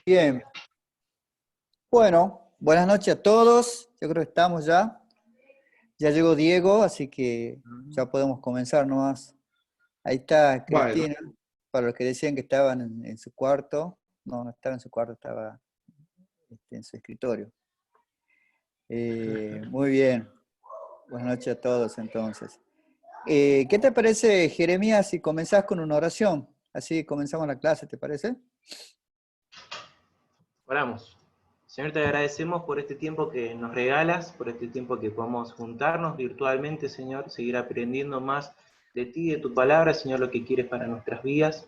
Bien, bueno, buenas noches a todos. Yo creo que estamos ya. Ya llegó Diego, así que ya podemos comenzar nomás. Ahí está Bueno, Cristina, para los que decían que estaban en su cuarto. No, no estaba en su cuarto, estaba en su escritorio. Muy bien, buenas noches a todos entonces. ¿Qué te parece, Jeremías, si comenzás con una oración? Así comenzamos la clase, ¿te parece? Oramos. Señor, te agradecemos por este tiempo que nos regalas, por este tiempo que podamos juntarnos virtualmente, Señor, seguir aprendiendo más de ti, de tu palabra, Señor, lo que quieres para nuestras vidas.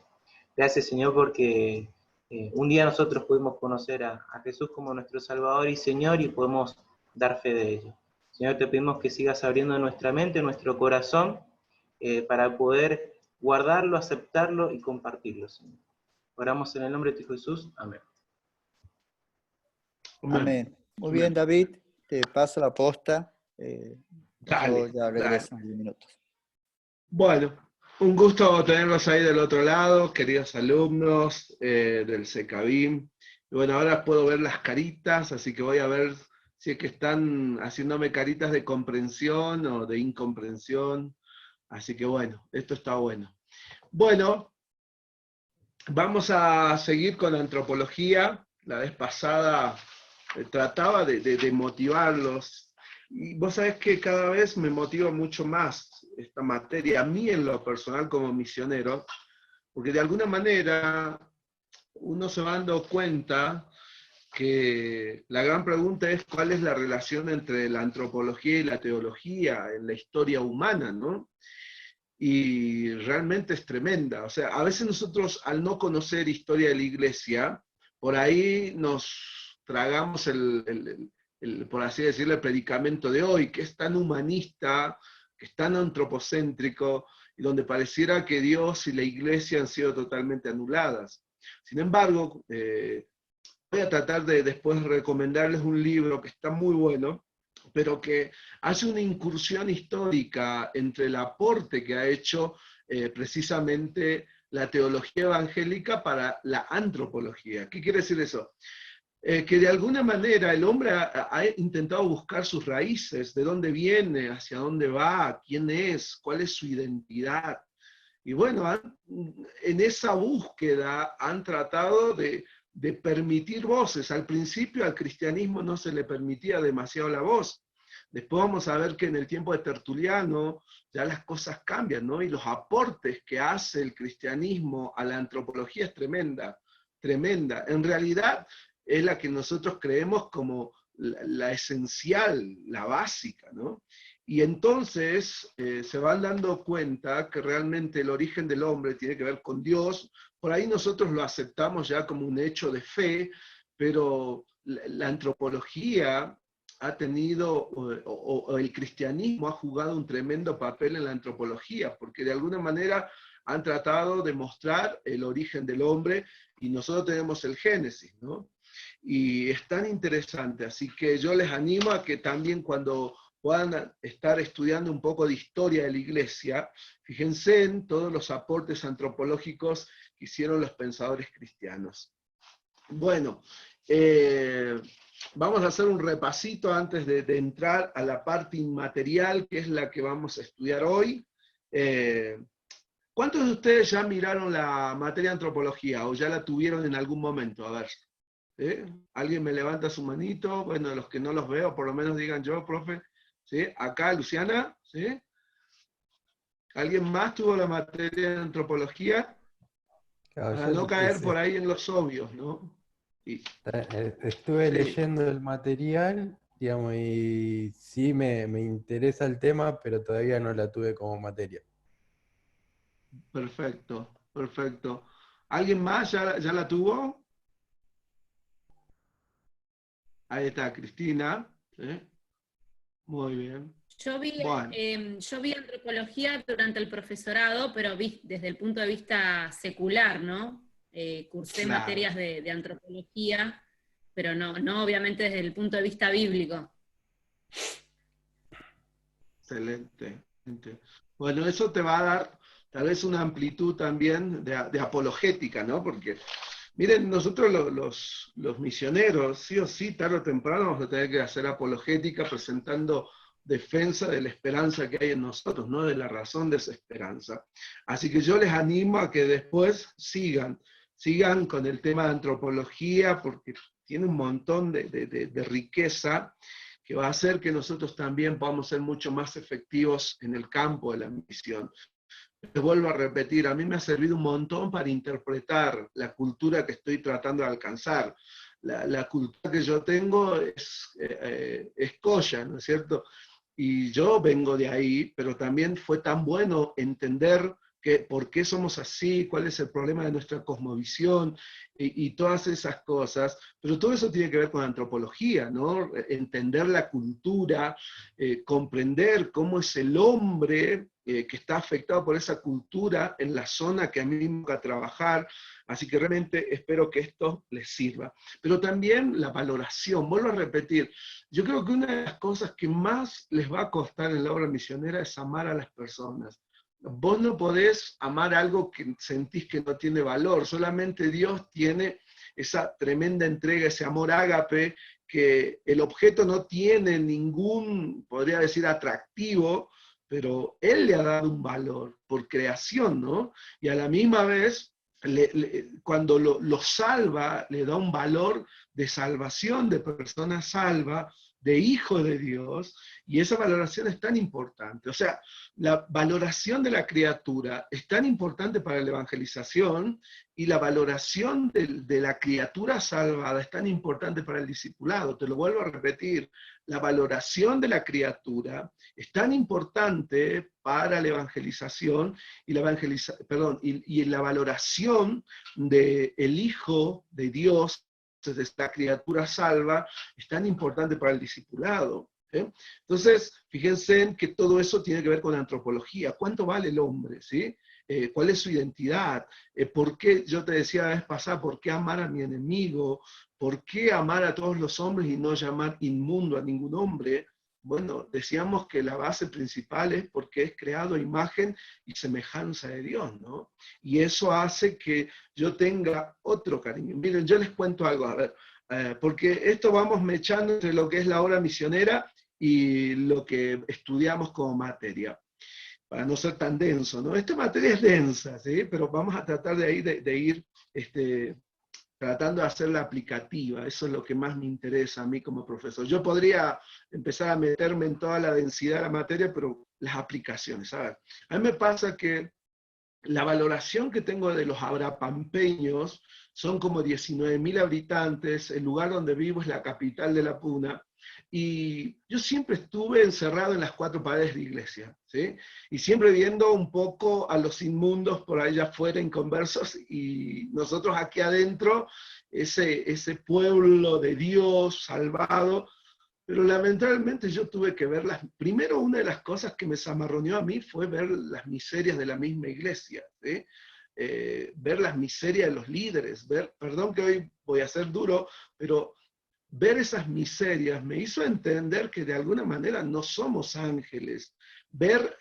Gracias, Señor, porque un día nosotros pudimos conocer a Jesús como nuestro Salvador y Señor y podemos dar fe de ello. Señor, te pedimos que sigas abriendo nuestra mente, nuestro corazón, para poder guardarlo, aceptarlo y compartirlo, Señor. Oramos en el nombre de tu Hijo Jesús. Amén. amén. Amén. Muy bien, Amén. David, te paso la posta. Yo Dale, ya dale. regreso en 10 minutos. Bueno, un gusto tenerlos ahí del otro lado, queridos alumnos del SECABIM. Y bueno, ahora puedo ver las caritas, así que voy a ver si es que están haciéndome caritas de comprensión o de incomprensión. Así que bueno, esto está bueno. Bueno, vamos a seguir con antropología. La vez pasada trataba de motivarlos. Y vos sabés que cada vez me motiva mucho más esta materia, a mí en lo personal como misionero, porque de alguna manera uno se va dando cuenta que la gran pregunta es cuál es la relación entre la antropología y la teología en la historia humana, ¿no? Y realmente es tremenda. O sea, a veces nosotros al no conocer historia de la iglesia, por ahí nos tragamos por así decirlo, el predicamento de hoy, que es tan humanista, que es tan antropocéntrico, y donde pareciera que Dios y la iglesia han sido totalmente anuladas. Sin embargo, voy a tratar de después recomendarles un libro que está muy bueno, pero que hace una incursión histórica entre el aporte que ha hecho precisamente la teología evangélica para la antropología. ¿Qué quiere decir eso? Que de alguna manera el hombre ha intentado buscar sus raíces, de dónde viene, hacia dónde va, quién es, cuál es su identidad. Y bueno, en esa búsqueda han tratado de permitir voces. Al principio al cristianismo no se le permitía demasiado la voz. Después vamos a ver que en el tiempo de Tertuliano ya las cosas cambian, ¿no? Y los aportes que hace el cristianismo a la antropología es tremenda, tremenda. En realidad es la que nosotros creemos como la esencial, la básica, ¿no? Y entonces se van dando cuenta que realmente el origen del hombre tiene que ver con Dios. Por ahí nosotros lo aceptamos ya como un hecho de fe, pero la antropología ha tenido, o el cristianismo ha jugado un tremendo papel en la antropología, porque de alguna manera han tratado de mostrar el origen del hombre y nosotros tenemos el Génesis, ¿no? Y es tan interesante, así que yo les animo a que también cuando puedan estar estudiando un poco de historia de la iglesia, fíjense en todos los aportes antropológicos que hicieron los pensadores cristianos. Bueno, vamos a hacer un repasito antes de entrar a la parte inmaterial, que es la que vamos a estudiar hoy. ¿Cuántos de ustedes ya miraron la materia de antropología o ya la tuvieron en algún momento? A ver. ¿Sí? ¿Alguien me levanta su manito? Bueno, los que no los veo, por lo menos digan yo, profe. ¿Sí? Acá, Luciana, ¿sí? ¿Alguien más tuvo la materia de antropología? Claro, Para no yo caer por ahí en los obvios, ¿no? Y, estuve sí, leyendo el material, digamos, y sí me interesa el tema, pero todavía no la tuve como materia. perfecto, perfecto. ¿Alguien más ya la tuvo? Ahí está, Cristina. ¿Sí? Muy bien. Yo vi, Bueno, yo vi antropología durante el profesorado, pero vi desde el punto de vista secular, ¿no? Cursé claro. materias de antropología, pero no obviamente desde el punto de vista bíblico. Excelente. Excelente. Bueno, eso te va a dar tal vez una amplitud también de apologética, ¿no? Porque Miren, nosotros los misioneros, sí o sí, tarde o temprano vamos a tener que hacer apologética presentando defensa de la esperanza que hay en nosotros, no de la razón de esa esperanza. Así que yo les animo a que después sigan con el tema de antropología, porque tiene un montón de riqueza que va a hacer que nosotros también podamos ser mucho más efectivos en el campo de la misión. Les vuelvo a repetir, a mí me ha servido un montón para interpretar la cultura que estoy tratando de alcanzar. La cultura que yo tengo es Coya, ¿no es cierto? Y yo vengo de ahí, pero también fue tan bueno entender por qué somos así, cuál es el problema de nuestra cosmovisión y todas esas cosas. Pero todo eso tiene que ver con antropología, ¿no? Entender la cultura, comprender cómo es el hombre que está afectado por esa cultura en la zona que a mí me toca trabajar. Así que realmente espero que esto les sirva. Pero también la valoración, vuelvo a repetir, yo creo que una de las cosas que más les va a costar en la obra misionera es amar a las personas. Vos no podés amar algo que sentís que no tiene valor, solamente Dios tiene esa tremenda entrega, ese amor ágape, que el objeto no tiene ningún, podría decir, atractivo, pero Él le ha dado un valor por creación, ¿no? Y a la misma vez, cuando lo salva, le da un valor de salvación, de persona salva, de hijo de Dios, y esa valoración es tan importante. O sea, la valoración de la criatura es tan importante para la evangelización, y la valoración de la criatura salvada es tan importante para el discipulado. Te lo vuelvo a repetir, la valoración de la criatura es tan importante para la evangelización, y la valoración del Hijo de Dios, de esta criatura salva, es tan importante para el discipulado. Entonces, fíjense en que todo eso tiene que ver con antropología. ¿Cuánto vale el hombre? ¿Sí? ¿Cuál es su identidad? ¿Por qué, yo te decía la vez pasada, por qué amar a mi enemigo? ¿Por qué amar a todos los hombres y no llamar inmundo a ningún hombre? Bueno, decíamos que la base principal es porque es creado a imagen y semejanza de Dios, ¿no? Y eso hace que yo tenga otro cariño. Miren, yo les cuento algo, a ver, porque esto vamos mechando entre lo que es la obra misionera y lo que estudiamos como materia, para no ser tan denso, ¿no? Esta materia es densa, ¿sí? Pero vamos a tratar de ir tratando de hacerla aplicativa. Eso es lo que más me interesa a mí como profesor. Yo podría empezar a meterme en toda la densidad de la materia, pero las aplicaciones, a ver. A mí me pasa que la valoración que tengo de los abrapampeños, son como 19.000 habitantes, el lugar donde vivo es la capital de la Puna, y yo siempre estuve encerrado en las 4 paredes de iglesia, ¿sí? Y siempre viendo un poco a los inmundos por allá afuera, inconversos, y nosotros aquí adentro, ese pueblo de Dios salvado. Pero lamentablemente yo tuve que verlas. Primero, una de las cosas que me zamarroneó a mí fue ver las miserias de la misma iglesia, ¿sí? Ver las miserias de los líderes, perdón que hoy voy a ser duro, pero ver esas miserias me hizo entender que de alguna manera no somos ángeles. Ver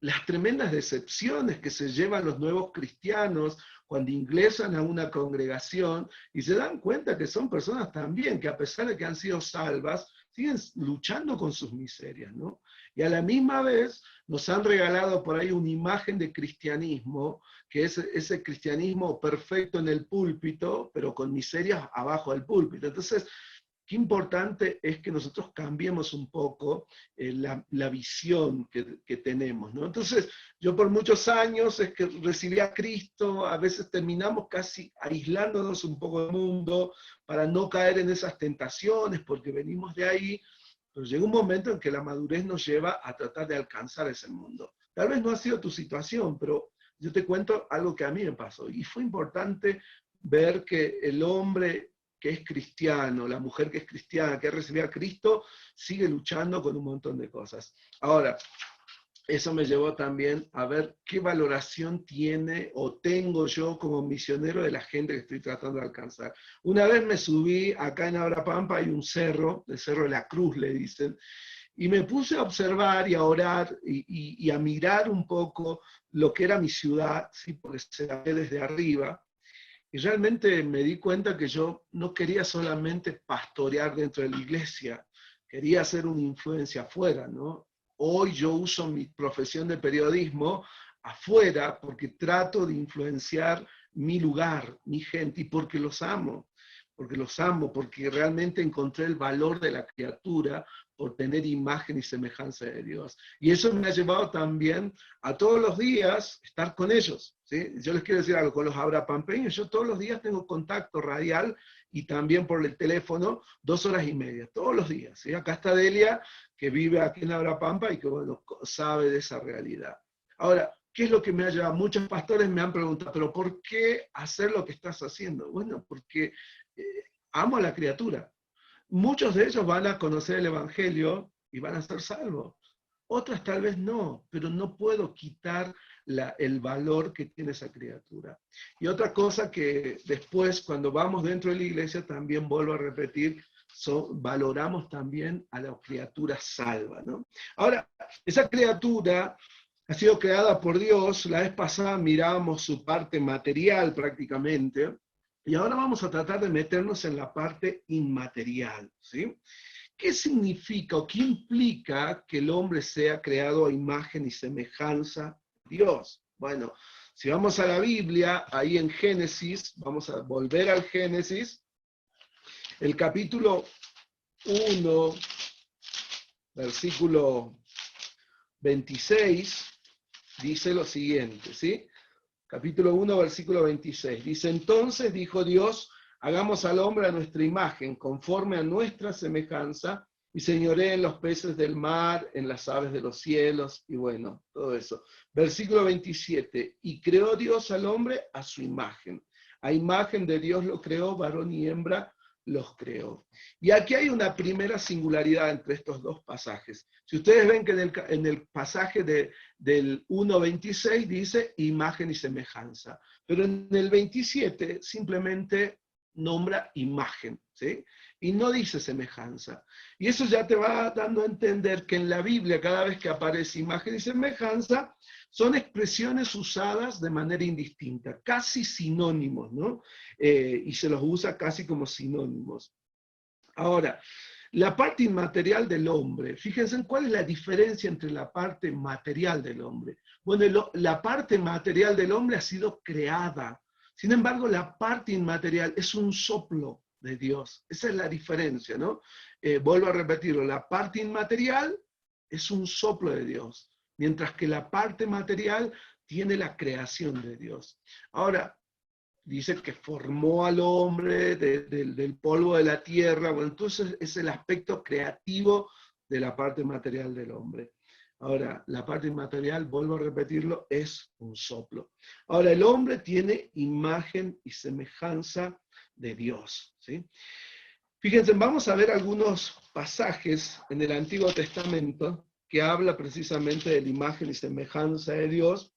las tremendas decepciones que se llevan los nuevos cristianos cuando ingresan a una congregación y se dan cuenta que son personas también que, a pesar de que han sido salvas, siguen luchando con sus miserias, ¿no? Y a la misma vez nos han regalado por ahí una imagen de cristianismo, que es ese cristianismo perfecto en el púlpito, pero con miserias abajo del púlpito. Entonces, qué importante es que nosotros cambiemos un poco la visión que tenemos, ¿no? Entonces, yo por muchos años es que recibí a Cristo, a veces terminamos casi aislándonos un poco del mundo para no caer en esas tentaciones, porque venimos de ahí, pero llega un momento en que la madurez nos lleva a tratar de alcanzar ese mundo. Tal vez no ha sido tu situación, pero yo te cuento algo que a mí me pasó, y fue importante ver que el hombre que es cristiano, la mujer que es cristiana, que ha recibido a Cristo, sigue luchando con un montón de cosas. Ahora, eso me llevó también a ver qué valoración tiene o tengo yo como misionero de la gente que estoy tratando de alcanzar. Una vez me subí, acá en Abrapampa hay un cerro, el Cerro de la Cruz le dicen, y me puse a observar y a orar y a mirar un poco lo que era mi ciudad, ¿sí? Porque se la ve desde arriba. Y realmente me di cuenta que yo no quería solamente pastorear dentro de la iglesia, quería hacer una influencia afuera, ¿no? Hoy yo uso mi profesión de periodismo afuera porque trato de influenciar mi lugar, mi gente, y porque los amo, porque realmente encontré el valor de la criatura por tener imagen y semejanza de Dios. Y eso me ha llevado también a todos los días estar con ellos, ¿sí? Yo les quiero decir algo, con los abrapampeños, yo todos los días tengo contacto radial y también por el teléfono, 2 horas y media, todos los días, ¿sí? Acá está Delia, que vive aquí en Abrapampa y que, bueno, sabe de esa realidad. Ahora, ¿qué es lo que me ha llevado? Muchos pastores me han preguntado, ¿pero por qué hacer lo que estás haciendo? Bueno, porque amo a la criatura. Muchos de ellos van a conocer el Evangelio y van a ser salvos. Otras tal vez no, pero no puedo quitar el valor que tiene esa criatura. Y otra cosa que después, cuando vamos dentro de la iglesia, también vuelvo a repetir, valoramos también a la criatura salva, ¿no? Ahora, esa criatura ha sido creada por Dios. La vez pasada mirábamos su parte material prácticamente, y ahora vamos a tratar de meternos en la parte inmaterial, ¿sí? ¿Qué significa o qué implica que el hombre sea creado a imagen y semejanza de Dios? Bueno, si vamos a la Biblia, ahí en Génesis, vamos a volver al Génesis, el capítulo 1, versículo 26, dice lo siguiente, ¿sí? Capítulo 1, versículo 26. Dice, entonces dijo Dios, hagamos al hombre a nuestra imagen, conforme a nuestra semejanza, y señoree en los peces del mar, en las aves de los cielos, y bueno, todo eso. Versículo 27. Y creó Dios al hombre a su imagen. A imagen de Dios lo creó, varón y hembra los creó. Y aquí hay una primera singularidad entre estos dos pasajes. Si ustedes ven que en el pasaje del 1.26 dice imagen y semejanza, pero en el 27 simplemente nombra imagen, ¿sí? Y no dice semejanza. Y eso ya te va dando a entender que en la Biblia, cada vez que aparece imagen y semejanza, son expresiones usadas de manera indistinta, casi sinónimos, ¿no? Y se los usa casi como sinónimos. Ahora, la parte inmaterial del hombre, fíjense en cuál es la diferencia entre la parte material del hombre. Bueno, la parte material del hombre ha sido creada. Sin embargo, la parte inmaterial es un soplo de Dios. Esa es la diferencia, ¿no? Vuelvo a repetirlo, la parte inmaterial es un soplo de Dios, mientras que la parte material tiene la creación de Dios. Ahora, dice que formó al hombre del polvo de la tierra. Bueno, entonces es el aspecto creativo de la parte material del hombre. Ahora, la parte inmaterial, vuelvo a repetirlo, es un soplo. Ahora, el hombre tiene imagen y semejanza de Dios, ¿sí? Fíjense, vamos a ver algunos pasajes en el Antiguo Testamento que habla precisamente de la imagen y semejanza de Dios.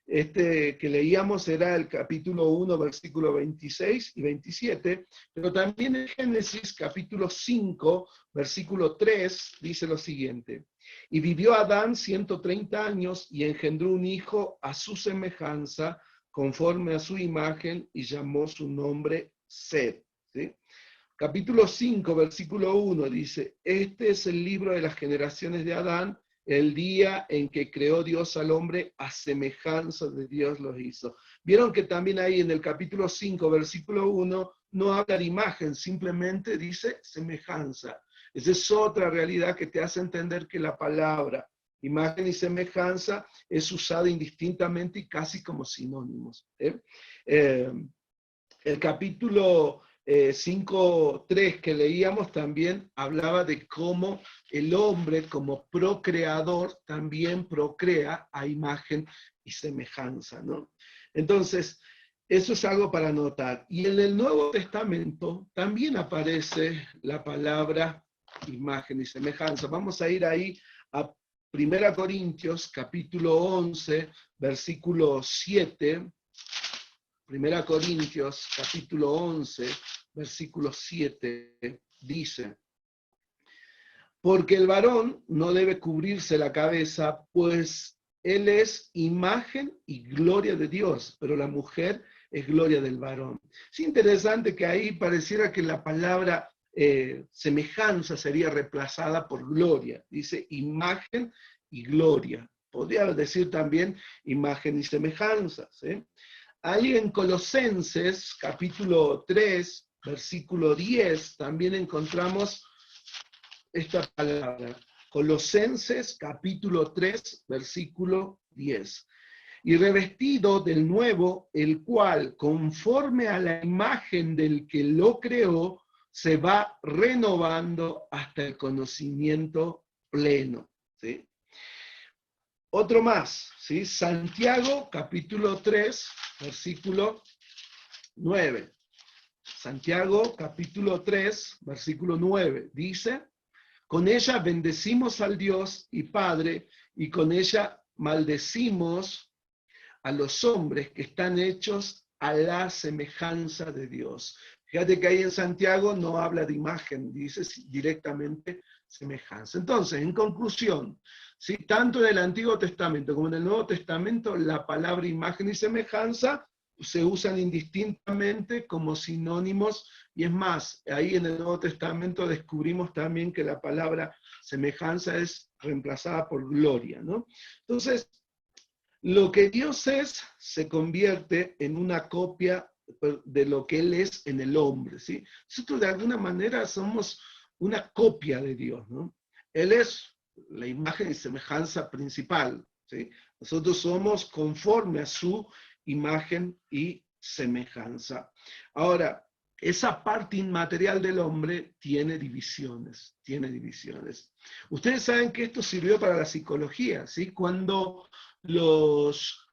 Este que leíamos era el capítulo 1, versículo 26 y 27, pero también en Génesis capítulo 5, versículo 3, dice lo siguiente. Y vivió Adán 130 años y engendró un hijo a su semejanza, conforme a su imagen, y llamó su nombre Set, ¿sí? Capítulo 5, versículo 1 dice, este es el libro de las generaciones de Adán, el día en que creó Dios al hombre, a semejanza de Dios los hizo. Vieron que también ahí en el capítulo 5, versículo 1, no habla de imagen, simplemente dice semejanza. Esa es otra realidad que te hace entender que la palabra imagen y semejanza es usada indistintamente y casi como sinónimos. El capítulo 5.3 que leíamos también hablaba de cómo el hombre como procreador también procrea a imagen y semejanza, ¿no? Entonces, eso es algo para notar. Y en el Nuevo Testamento también aparece la palabra imagen y semejanza. Vamos a ir ahí a 1 Corintios, capítulo 11, versículo 7. 1 Corintios, capítulo 11, versículo 7, dice, porque el varón no debe cubrirse la cabeza, pues él es imagen y gloria de Dios, pero la mujer es gloria del varón. Es interesante que ahí pareciera que la palabra semejanza sería reemplazada por gloria. Dice imagen y gloria. Podría decir también imagen y semejanza. ¿Sí? Ahí en Colosenses, capítulo 3, versículo 10, también encontramos esta palabra. Colosenses, capítulo 3, versículo 10. Y revestido del nuevo, el cual, conforme a la imagen del que lo creó, se va renovando hasta el conocimiento pleno. ¿Sí? Otro más, ¿sí? Santiago, capítulo 3, versículo 9. Santiago, capítulo 3, versículo 9, dice, con ella bendecimos al Dios y Padre, y con ella maldecimos a los hombres que están hechos a la semejanza de Dios. Fíjate que ahí en Santiago no habla de imagen, dice directamente semejanza. Entonces, en conclusión, ¿sí? Tanto en el Antiguo Testamento como en el Nuevo Testamento, la palabra imagen y semejanza se usan indistintamente como sinónimos, y es más, ahí en el Nuevo Testamento descubrimos también que la palabra semejanza es reemplazada por gloria, ¿no? Entonces, lo que Dios es se convierte en una copia de lo que Él es en el hombre, ¿sí? Nosotros de alguna manera somos una copia de Dios, ¿no? Él es la imagen y semejanza principal, ¿sí? Nosotros somos conforme a su imagen y semejanza. Ahora, esa parte inmaterial del hombre tiene divisiones, tiene divisiones. Ustedes saben que esto sirvió para la psicología, ¿sí? Cuando los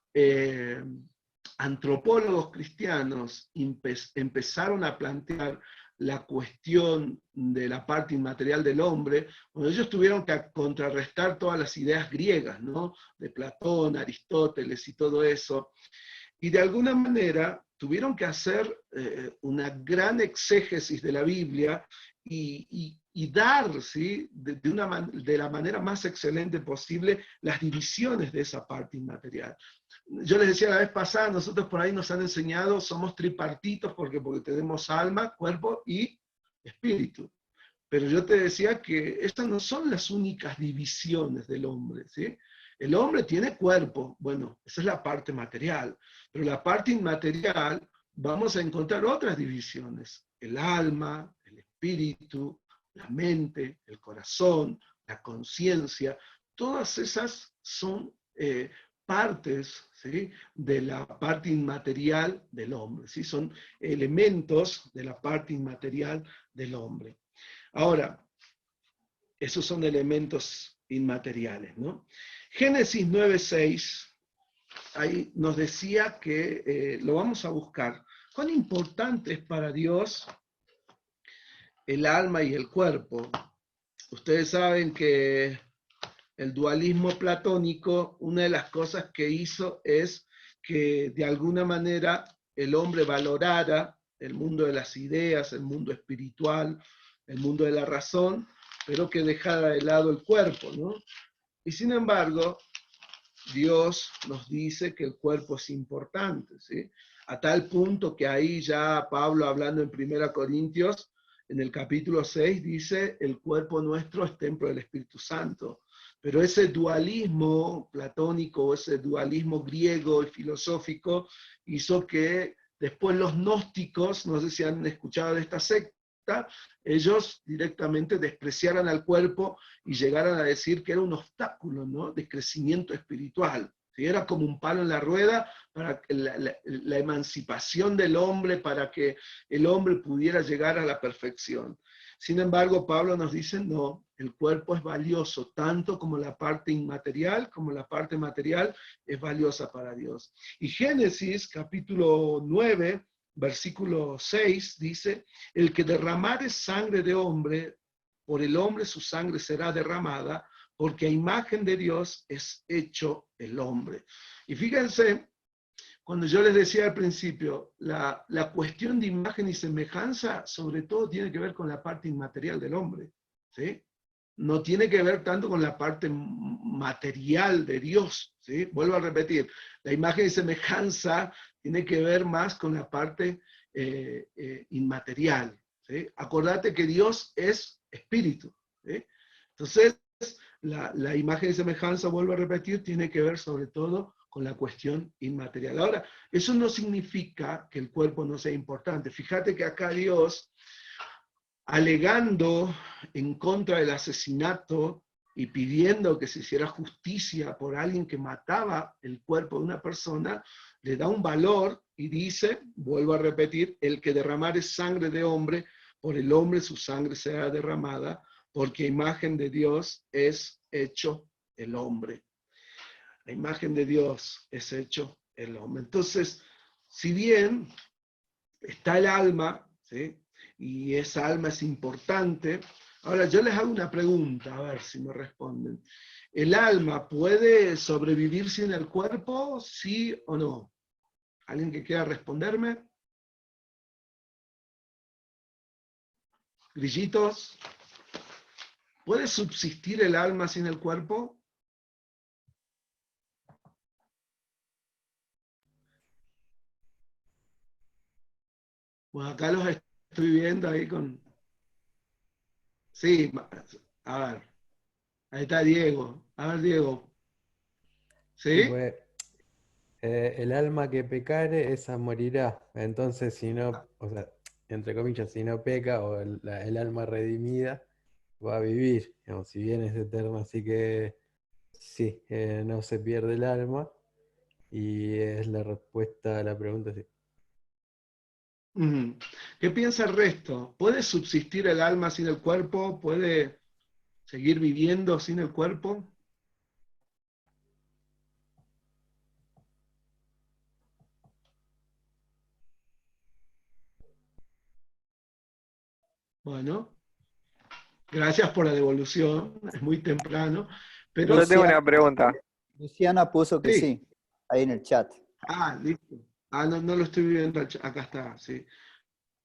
antropólogos cristianos empezaron a plantear la cuestión de la parte inmaterial del hombre, bueno, ellos tuvieron que contrarrestar todas las ideas griegas, ¿no? De Platón, Aristóteles y todo eso, y de alguna manera tuvieron que hacer una gran exégesis de la Biblia y dar, ¿sí? de la manera más excelente posible las divisiones de esa parte inmaterial. Yo les decía la vez pasada, nosotros por ahí nos han enseñado, somos tripartitos porque tenemos alma, cuerpo y espíritu. Pero yo te decía que estas no son las únicas divisiones del hombre, ¿sí? El hombre tiene cuerpo, bueno, esa es la parte material, pero la parte inmaterial vamos a encontrar otras divisiones, el alma, el espíritu, la mente, el corazón, la conciencia, todas esas son partes, ¿sí? De la parte inmaterial del hombre, ¿sí? Son elementos de la parte inmaterial del hombre. Ahora, esos son elementos inmateriales, ¿no? Génesis 9:6, ahí nos decía que lo vamos a buscar. ¿Cuán importante es para Dios el alma y el cuerpo? Ustedes saben que el dualismo platónico, una de las cosas que hizo es que de alguna manera el hombre valorara el mundo de las ideas, el mundo espiritual, el mundo de la razón, pero que dejara de lado el cuerpo, ¿no? Y sin embargo, Dios nos dice que el cuerpo es importante, ¿sí? A tal punto que ahí ya Pablo, hablando en 1 Corintios, en el capítulo 6, dice, el cuerpo nuestro es templo del Espíritu Santo. Pero ese dualismo platónico, ese dualismo griego y filosófico, hizo que después los gnósticos, no sé si han escuchado de esta secta, ellos directamente despreciaran al cuerpo y llegaran a decir que era un obstáculo, ¿no? De crecimiento espiritual. ¿Sí? Era como un palo en la rueda para la emancipación del hombre, para que el hombre pudiera llegar a la perfección. Sin embargo, Pablo nos dice, no, el cuerpo es valioso, tanto como la parte inmaterial, como la parte material es valiosa para Dios. Y Génesis, capítulo 9, versículo 6, dice, el que derramare sangre de hombre, por el hombre su sangre será derramada, porque a imagen de Dios es hecho el hombre. Y fíjense, cuando yo les decía al principio, la cuestión de imagen y semejanza, sobre todo tiene que ver con la parte inmaterial del hombre, ¿sí? no tiene que ver tanto con la parte material de Dios, ¿sí? Vuelvo a repetir, la imagen y semejanza tiene que ver más con la parte inmaterial, ¿sí? Acordate que Dios es espíritu, ¿sí? Entonces, la imagen y semejanza, vuelvo a repetir, tiene que ver sobre todo con la cuestión inmaterial. Ahora, eso no significa que el cuerpo no sea importante. Fíjate que acá Dios, alegando en contra del asesinato y pidiendo que se hiciera justicia por alguien que mataba el cuerpo de una persona, le da un valor y dice, vuelvo a repetir, el que derramare sangre de hombre, por el hombre su sangre será derramada, porque imagen de Dios es hecho el hombre. La imagen de Dios es hecho el hombre. Entonces, si bien está el alma, ¿sí? Y esa alma es importante, ahora yo les hago una pregunta, a ver si me responden. ¿El alma puede sobrevivir sin el cuerpo, sí o no? ¿Alguien que quiera responderme? Grillitos, ¿puede subsistir el alma sin el cuerpo? Bueno, acá los estoy viendo ahí con... Sí, a ver, ahí está Diego. A ver, Diego. Y ¿Sí? pues, el alma que pecare, esa morirá. Entonces, si no, o sea, entre comillas, si no peca, o el alma redimida, va a vivir, digamos, si bien es eterna. Así que sí, no se pierde el alma. Y es la respuesta a la pregunta, sí. ¿Qué piensa el resto? ¿Puede subsistir el alma sin el cuerpo? ¿Puede seguir viviendo sin el cuerpo? Bueno, gracias por la devolución, es muy temprano, pero Yo tengo Luciana, una pregunta. Luciana puso que sí. sí, ahí en el chat. Ah, listo. Ah, no, no lo estoy viendo, acá está, sí.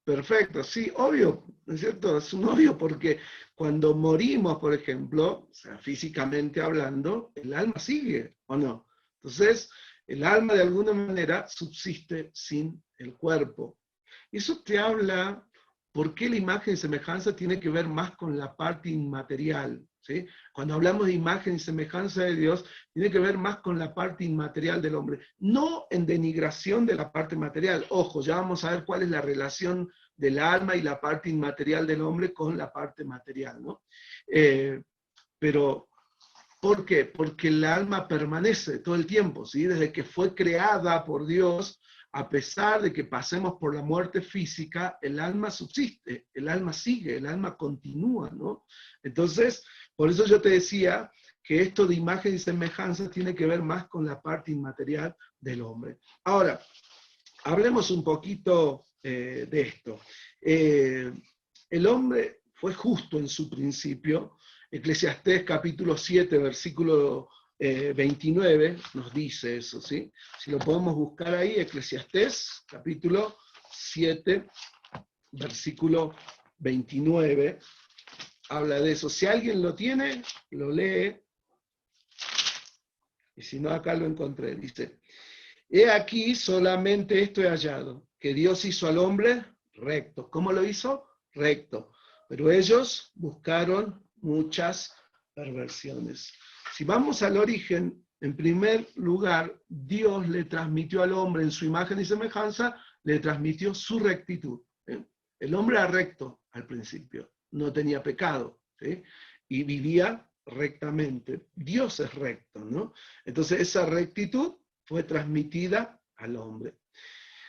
Perfecto, sí, obvio, ¿no es cierto? Es un obvio porque cuando morimos, por ejemplo, o sea, físicamente hablando, el alma sigue, ¿o no? Entonces, el alma de alguna manera subsiste sin el cuerpo. Eso te habla por qué la imagen y semejanza tiene que ver más con la parte inmaterial, ¿sí? Cuando hablamos de imagen y semejanza de Dios, tiene que ver más con la parte inmaterial del hombre, no en denigración de la parte material. Ojo, ya vamos a ver cuál es la relación del alma y la parte inmaterial del hombre con la parte material, ¿no? Pero, ¿por qué? Porque el alma permanece todo el tiempo, ¿sí? Desde que fue creada por Dios, a pesar de que pasemos por la muerte física, el alma subsiste, el alma sigue, el alma continúa, ¿no? Entonces, por eso yo te decía que esto de imagen y semejanza tiene que ver más con la parte inmaterial del hombre. Ahora, hablemos un poquito de esto. El hombre fue justo en su principio. Eclesiastés capítulo 7, versículo 29 nos dice eso, ¿sí? Si lo podemos buscar ahí, Eclesiastés capítulo 7, versículo 29, habla de eso. Si alguien lo tiene, lo lee. Y si no, acá lo encontré. Dice, he aquí solamente esto he hallado, que Dios hizo al hombre recto. ¿Cómo lo hizo? Recto. Pero ellos buscaron muchas perversiones. Si vamos al origen, en primer lugar, Dios le transmitió al hombre en su imagen y semejanza, le transmitió su rectitud. ¿Sí? El hombre era recto al principio, no tenía pecado, ¿sí? Y vivía rectamente. Dios es recto, ¿no? Entonces esa rectitud fue transmitida al hombre.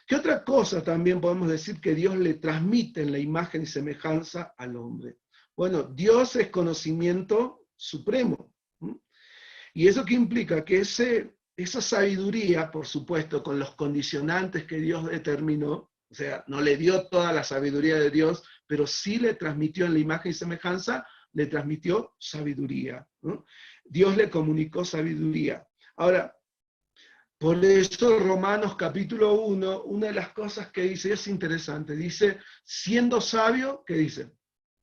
¿Qué otra cosa también podemos decir que Dios le transmite en la imagen y semejanza al hombre? Bueno, Dios es conocimiento supremo. ¿Y eso qué implica? Que esa sabiduría, por supuesto, con los condicionantes que Dios determinó, o sea, no le dio toda la sabiduría de Dios, pero sí le transmitió en la imagen y semejanza, le transmitió sabiduría, ¿no? Dios le comunicó sabiduría. Ahora, por eso Romanos capítulo 1, una de las cosas que dice es interesante, dice, siendo sabio, ¿qué dice?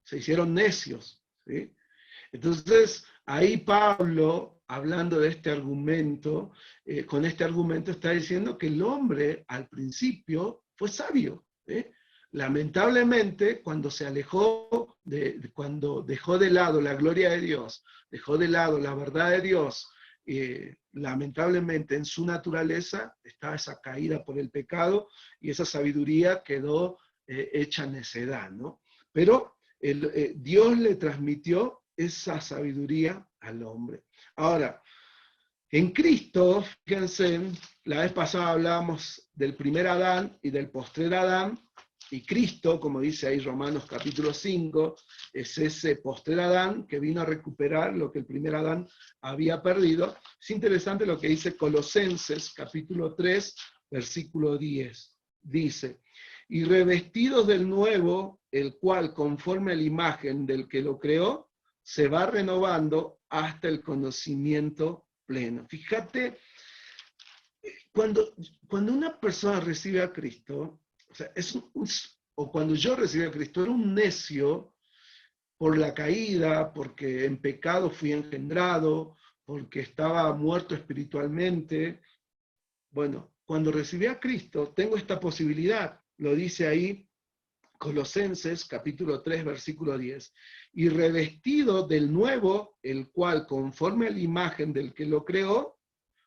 Se hicieron necios, ¿sí? Entonces, ahí Pablo, hablando de este argumento, con este argumento está diciendo que el hombre al principio fue sabio. Lamentablemente, cuando se alejó, cuando dejó de lado la gloria de Dios, dejó de lado la verdad de Dios, lamentablemente en su naturaleza estaba esa caída por el pecado y esa sabiduría quedó hecha necedad, ¿no? Pero Dios le transmitió esa sabiduría al hombre. Ahora, en Cristo, fíjense, la vez pasada hablábamos del primer Adán y del postrer Adán, y Cristo, como dice ahí Romanos capítulo 5, es ese postrer Adán que vino a recuperar lo que el primer Adán había perdido. Es interesante lo que dice Colosenses capítulo 3, versículo 10. Dice, y revestidos del nuevo, el cual conforme a la imagen del que lo creó, se va renovando hasta el conocimiento pleno. Fíjate, cuando una persona recibe a Cristo, o sea, o cuando yo recibí a Cristo, era un necio por la caída, porque en pecado fui engendrado, porque estaba muerto espiritualmente. Bueno, cuando recibí a Cristo, tengo esta posibilidad, lo dice ahí Colosenses capítulo 3, versículo 10, y revestido del nuevo, el cual conforme a la imagen del que lo creó,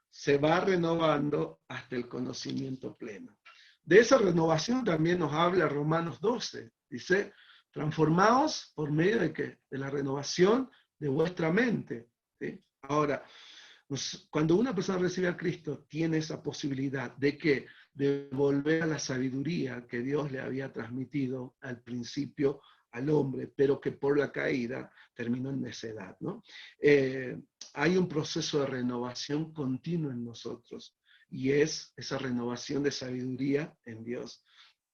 se va renovando hasta el conocimiento pleno. De esa renovación también nos habla Romanos 12, dice, transformaos por medio de ¿qué? De la renovación de vuestra mente. ¿Sí? Ahora, cuando una persona recibe a Cristo, tiene esa posibilidad de que de volver a la sabiduría que Dios le había transmitido al principio al hombre, pero que por la caída terminó en necedad, ¿no? Hay un proceso de renovación continua en nosotros, y es esa renovación de sabiduría en Dios.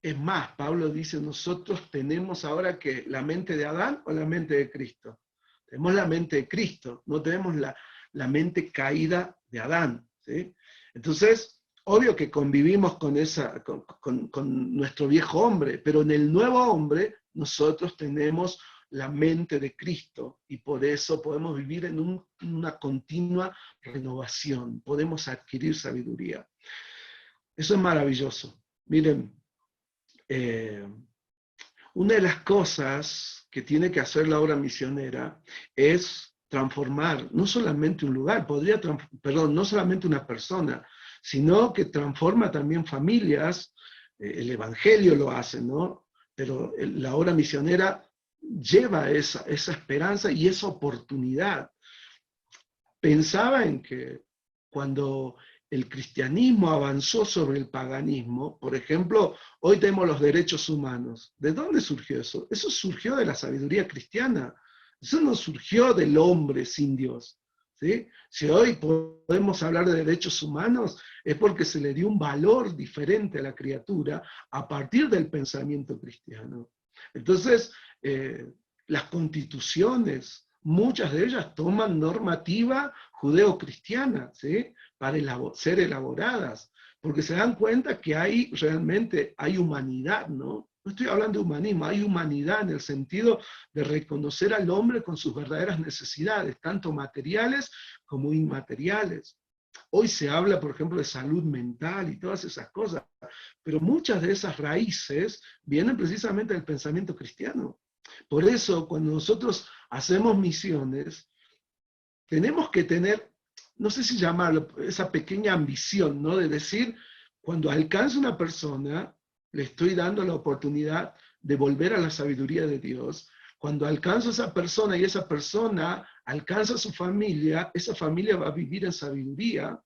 Es más, Pablo dice, nosotros tenemos ahora que la mente de Adán o la mente de Cristo. Tenemos la mente de Cristo, no tenemos la mente caída de Adán, ¿sí? Entonces, obvio que convivimos con nuestro viejo hombre, pero en el nuevo hombre nosotros tenemos la mente de Cristo y por eso podemos vivir en una continua renovación, podemos adquirir sabiduría. Eso es maravilloso. Miren, una de las cosas que tiene que hacer la obra misionera es transformar no solamente un lugar, no solamente una persona, sino que transforma también familias. El Evangelio lo hace, ¿no? Pero la obra misionera lleva esa esperanza y esa oportunidad. Pensaba en que cuando el cristianismo avanzó sobre el paganismo, por ejemplo, hoy tenemos los derechos humanos. ¿De dónde surgió eso? Eso surgió de la sabiduría cristiana. Eso no surgió del hombre sin Dios. ¿Sí? Si hoy podemos hablar de derechos humanos, es porque se le dio un valor diferente a la criatura a partir del pensamiento cristiano. Entonces, las constituciones, muchas de ellas toman normativa judeo-cristiana, ¿sí? Para ser elaboradas, porque se dan cuenta que realmente hay humanidad, ¿no? No estoy hablando de humanismo, hay humanidad en el sentido de reconocer al hombre con sus verdaderas necesidades, tanto materiales como inmateriales. Hoy se habla, por ejemplo, de salud mental y todas esas cosas, pero muchas de esas raíces vienen precisamente del pensamiento cristiano. Por eso, cuando nosotros hacemos misiones, tenemos que tener, no sé si llamarlo, esa pequeña ambición, ¿no? De decir, cuando alcance una persona, le estoy dando la oportunidad de volver a la sabiduría de Dios. Cuando alcanzo a esa persona y esa persona alcanza a su familia, esa familia va a vivir en sabiduría.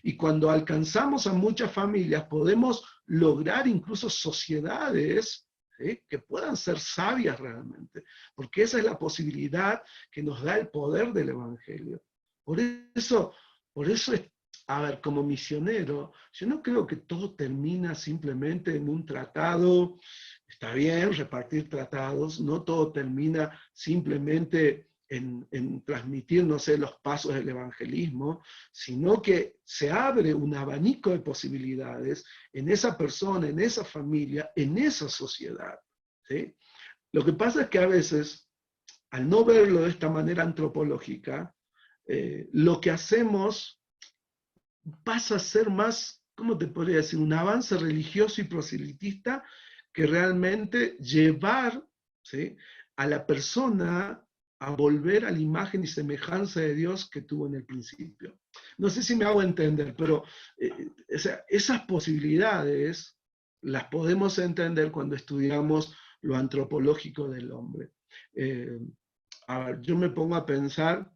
Y cuando alcanzamos a muchas familias, podemos lograr incluso sociedades, ¿sí? Que puedan ser sabias realmente. Porque esa es la posibilidad que nos da el poder del Evangelio. Por eso a ver, como misionero, yo no creo que todo termina simplemente en un tratado. Está bien repartir tratados, no todo termina simplemente en transmitir, no sé, los pasos del evangelismo, sino que se abre un abanico de posibilidades en esa persona, en esa familia, en esa sociedad, ¿sí? Lo que pasa es que a veces al no verlo de esta manera antropológica, lo que hacemos pasa a ser más, ¿cómo te podría decir? Un avance religioso y proselitista que realmente llevar, ¿sí?, a la persona a volver a la imagen y semejanza de Dios que tuvo en el principio. No sé si me hago entender, pero o sea, esas posibilidades las podemos entender cuando estudiamos lo antropológico del hombre. A ver, yo me pongo a pensar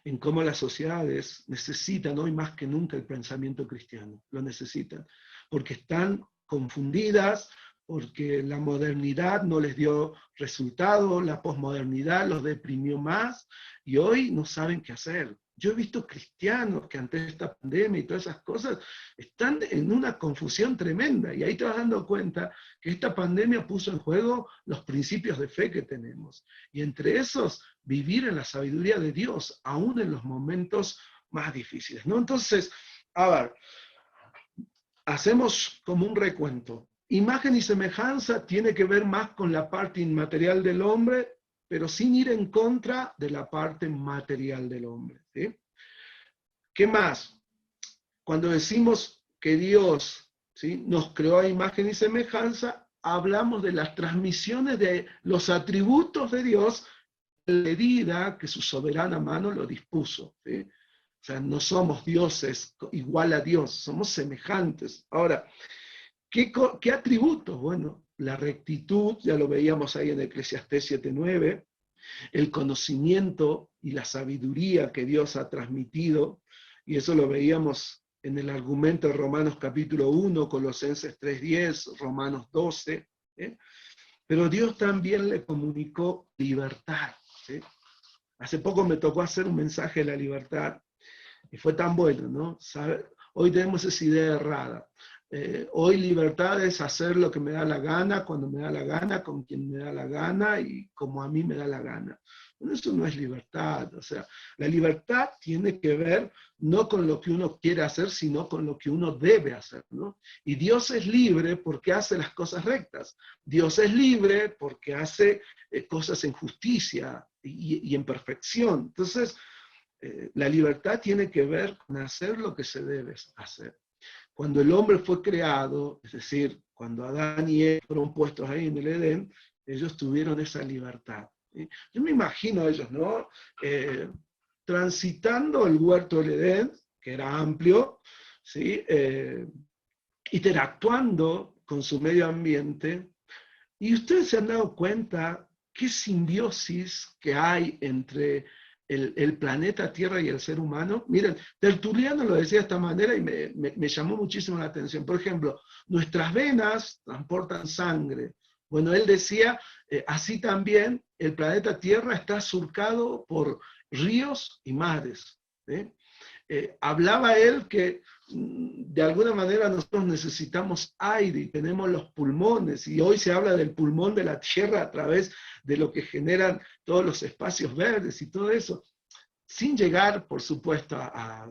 en cómo las sociedades necesitan hoy más que nunca el pensamiento cristiano, lo necesitan, porque están confundidas, porque la modernidad no les dio resultado, la posmodernidad los deprimió más, y hoy no saben qué hacer. Yo he visto cristianos que ante esta pandemia y todas esas cosas están en una confusión tremenda, y ahí te vas dando cuenta que esta pandemia puso en juego los principios de fe que tenemos, y entre esos, vivir en la sabiduría de Dios, aún en los momentos más difíciles, ¿no? Entonces, a ver, hacemos como un recuento. Imagen y semejanza tiene que ver más con la parte inmaterial del hombre, pero sin ir en contra de la parte material del hombre, ¿sí? ¿Qué más? Cuando decimos que Dios, ¿sí?, nos creó a imagen y semejanza, hablamos de las transmisiones de los atributos de Dios en la medida que su soberana mano lo dispuso, ¿sí? O sea, no somos dioses igual a Dios, somos semejantes. Ahora, ¿qué atributos? Bueno, la rectitud, ya lo veíamos ahí en Eclesiastés 7:9, el conocimiento y la sabiduría que Dios ha transmitido, y eso lo veíamos en el argumento de Romanos capítulo 1, Colosenses 3:10, Romanos 12, ¿eh? Pero Dios también le comunicó libertad, ¿sí? Hace poco me tocó hacer un mensaje de la libertad, y fue tan bueno, ¿no? Hoy tenemos esa idea errada. Hoy libertad es hacer lo que me da la gana, cuando me da la gana, con quien me da la gana y como a mí me da la gana. Bueno, eso no es libertad. O sea, la libertad tiene que ver no con lo que uno quiere hacer, sino con lo que uno debe hacer, ¿no? Y Dios es libre porque hace las cosas rectas. Dios es libre porque hace cosas en justicia y en perfección. Entonces, la libertad tiene que ver con hacer lo que se debe hacer. Cuando el hombre fue creado, es decir, cuando Adán y Eva fueron puestos ahí en el Edén, ellos tuvieron esa libertad, ¿sí? Yo me imagino a ellos, ¿no? Transitando el huerto del Edén, que era amplio, ¿sí? Interactuando con su medio ambiente, y ustedes se han dado cuenta qué simbiosis que hay entre el planeta Tierra y el ser humano. Miren, Tertuliano lo decía de esta manera y me llamó muchísimo la atención. Por ejemplo, nuestras venas transportan sangre. Bueno, él decía, así también el planeta Tierra está surcado por ríos y mares, ¿sí? Hablaba él que de alguna manera nosotros necesitamos aire y tenemos los pulmones, y hoy se habla del pulmón de la Tierra a través de lo que generan todos los espacios verdes y todo eso, sin llegar, por supuesto,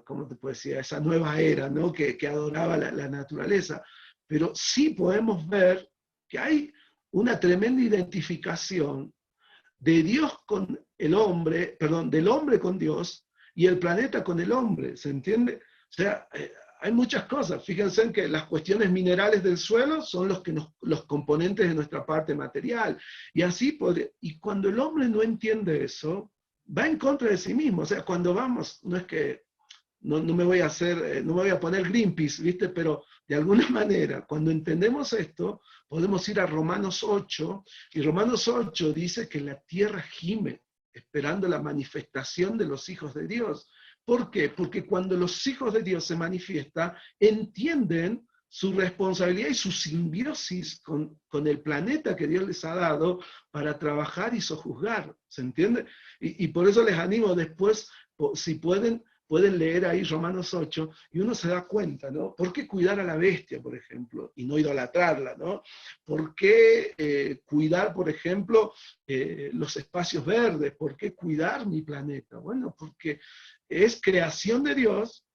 ¿cómo te puedo decir?, a esa nueva era, ¿no?, que adoraba la naturaleza, pero sí podemos ver que hay una tremenda identificación de Dios con el hombre, perdón, del hombre con Dios y el planeta con el hombre, ¿se entiende? O sea, hay muchas cosas. Fíjense en que las cuestiones minerales del suelo son los componentes de nuestra parte material. Y así, y cuando el hombre no entiende eso, va en contra de sí mismo. O sea, cuando vamos, no es que no me voy a hacer, no me voy a poner Greenpeace, ¿viste? Pero de alguna manera, cuando entendemos esto, podemos ir a Romanos 8, y Romanos 8 dice que la tierra gime, esperando la manifestación de los hijos de Dios. ¿Por qué? Porque cuando los hijos de Dios se manifiestan, entienden su responsabilidad y su simbiosis con el planeta que Dios les ha dado para trabajar y sojuzgar, ¿se entiende? Y por eso les animo después, si pueden leer ahí Romanos 8, y uno se da cuenta, ¿no? ¿Por qué cuidar a la bestia, por ejemplo, y no idolatrarla, ¿no? ¿Por qué cuidar, por ejemplo, los espacios verdes? ¿Por qué cuidar mi planeta? Bueno, porque es creación de Dios,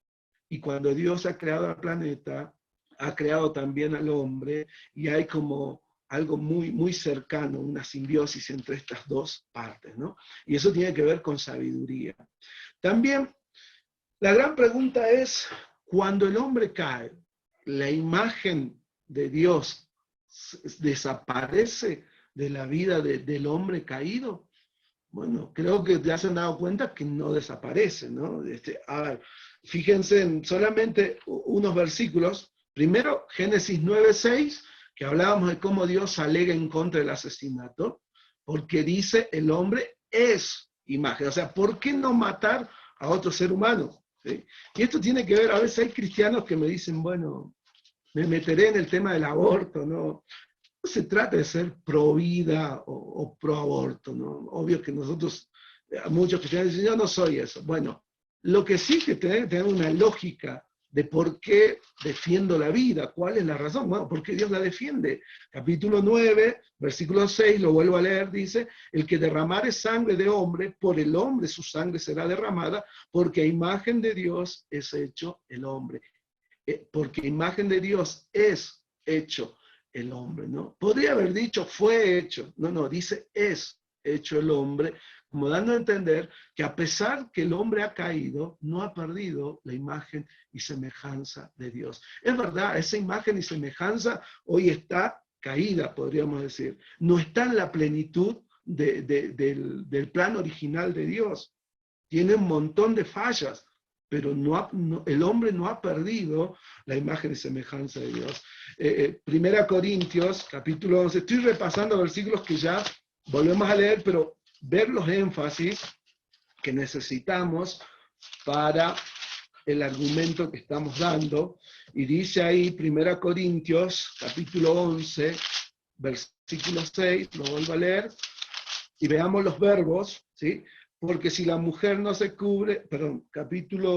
y cuando Dios ha creado al planeta, ha creado también al hombre, y hay como algo muy, muy cercano, una simbiosis entre estas dos partes, ¿no? Y eso tiene que ver con sabiduría. También, la gran pregunta es, cuando el hombre cae, ¿la imagen de Dios desaparece de la vida del hombre caído? Bueno, creo que ya se han dado cuenta que no desaparece, ¿no? A ver, fíjense en solamente unos versículos. Primero, Génesis 9:6, que hablábamos de cómo Dios alega en contra del asesinato, porque dice el hombre es imagen. O sea, ¿por qué no matar a otro ser humano? ¿Sí? Y esto tiene que ver, a veces hay cristianos que me dicen, bueno, me meteré en el tema del aborto, ¿no? No se trata de ser pro vida o pro aborto, ¿no? Obvio que nosotros, muchos cristianos dicen, yo no soy eso. Bueno, lo que sí que tener una lógica de por qué defiendo la vida, cuál es la razón, bueno, porque Dios la defiende. Capítulo 9, versículo 6, lo vuelvo a leer, dice, el que derramare sangre de hombre, por el hombre su sangre será derramada, porque a imagen de Dios es hecho el hombre. Porque imagen de Dios es hecho el hombre, ¿no? Podría haber dicho fue hecho, no, dice es hecho el hombre, como dando a entender que a pesar que el hombre ha caído, no ha perdido la imagen y semejanza de Dios. Es verdad, esa imagen y semejanza hoy está caída, podríamos decir. No está en la plenitud del plan original de Dios. Tiene un montón de fallas, pero el hombre no ha perdido la imagen y semejanza de Dios. Primera Corintios, capítulo 11, estoy repasando versículos que ya volvemos a leer, pero ver los énfasis que necesitamos para el argumento que estamos dando, y dice ahí, Primera Corintios, capítulo 11, versículo 6, lo vuelvo a leer, y veamos los verbos, ¿sí? Porque si la mujer no se cubre, capítulo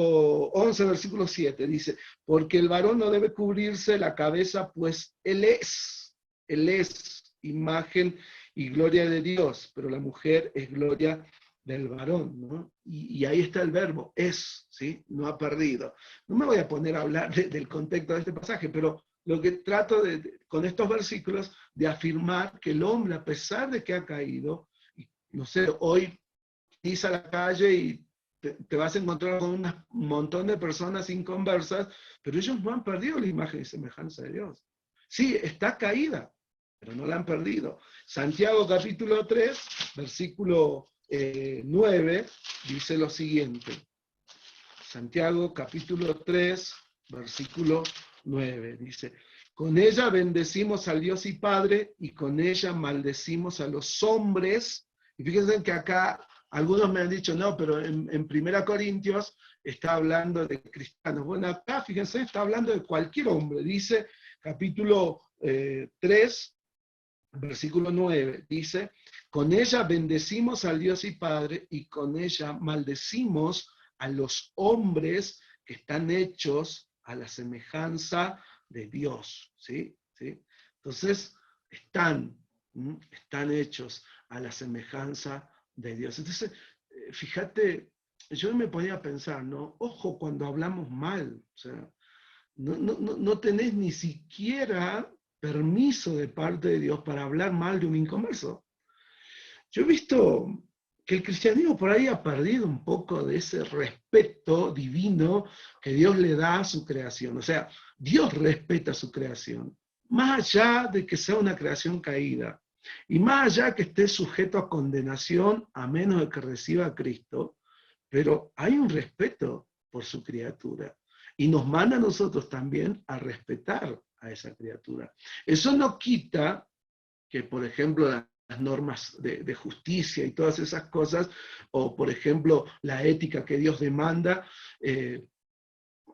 11, versículo 7, dice, porque el varón no debe cubrirse la cabeza, pues él es imagen y gloria de Dios, pero la mujer es gloria del varón, ¿no? Y ahí está el verbo, es, ¿sí? No ha perdido. No me voy a poner a hablar del contexto de este pasaje, pero lo que trato con estos versículos de afirmar que el hombre, a pesar de que ha caído, no sé, hoy vas a la calle y te vas a encontrar con un montón de personas inconversas, pero ellos no han perdido la imagen y semejanza de Dios. Sí, está caída, pero no la han perdido. Santiago capítulo 3, versículo 9, dice lo siguiente. Santiago capítulo 3, versículo 9, dice, con ella bendecimos al Dios y Padre, y con ella maldecimos a los hombres. Y fíjense que acá algunos me han dicho, no, pero en 1 Corintios está hablando de cristianos. Bueno, acá, fíjense, está hablando de cualquier hombre. Dice, capítulo 3, versículo 9, dice, con ella bendecimos al Dios y Padre, y con ella maldecimos a los hombres que están hechos a la semejanza de Dios. ¿Sí? ¿Sí? Entonces, están hechos a la semejanza de Dios. Entonces, fíjate, yo me ponía a pensar, ¿no? Ojo cuando hablamos mal, o sea, no tenés ni siquiera permiso de parte de Dios para hablar mal de un inconverso. Yo he visto que el cristianismo por ahí ha perdido un poco de ese respeto divino que Dios le da a su creación. O sea, Dios respeta su creación, más allá de que sea una creación caída, y más allá que esté sujeto a condenación a menos de que reciba a Cristo, pero hay un respeto por su criatura. Y nos manda a nosotros también a respetar a esa criatura. Eso no quita que, por ejemplo, las normas de justicia y todas esas cosas, o por ejemplo, la ética que Dios demanda,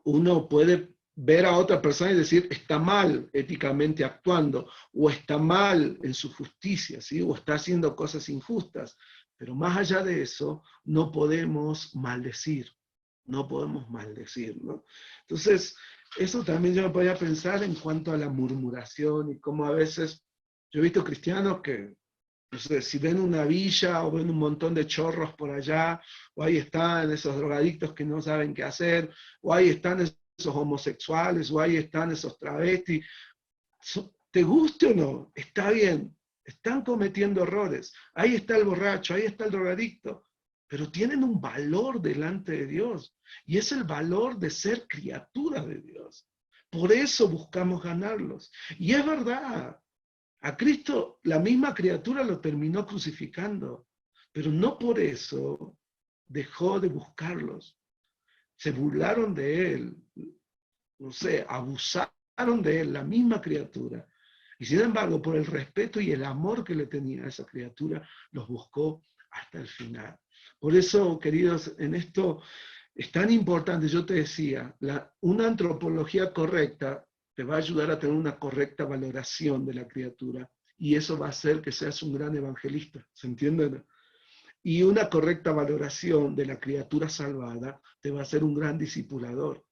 uno puede ver a otra persona y decir, está mal éticamente actuando, o está mal en su justicia, ¿sí? O está haciendo cosas injustas. Pero más allá de eso, no podemos maldecir, ¿no? Entonces, eso también yo me podía pensar en cuanto a la murmuración y cómo a veces, yo he visto cristianos que, no sé, si ven una villa o ven un montón de chorros por allá, o ahí están esos drogadictos que no saben qué hacer, o ahí están esos homosexuales, o ahí están esos travestis, te guste o no, está bien, están cometiendo errores. Ahí está el borracho, ahí está el drogadicto, pero tienen un valor delante de Dios, y es el valor de ser criatura de Dios. Por eso buscamos ganarlos. Y es verdad, a Cristo la misma criatura lo terminó crucificando, pero no por eso dejó de buscarlos. Se burlaron de él, no sé, abusaron de él, la misma criatura. Y sin embargo, por el respeto y el amor que le tenía a esa criatura, los buscó hasta el final. Por eso, queridos, en esto es tan importante, yo te decía, una antropología correcta te va a ayudar a tener una correcta valoración de la criatura, y eso va a hacer que seas un gran evangelista, ¿se entiende? Y una correcta valoración de la criatura salvada te va a hacer un gran discipulador,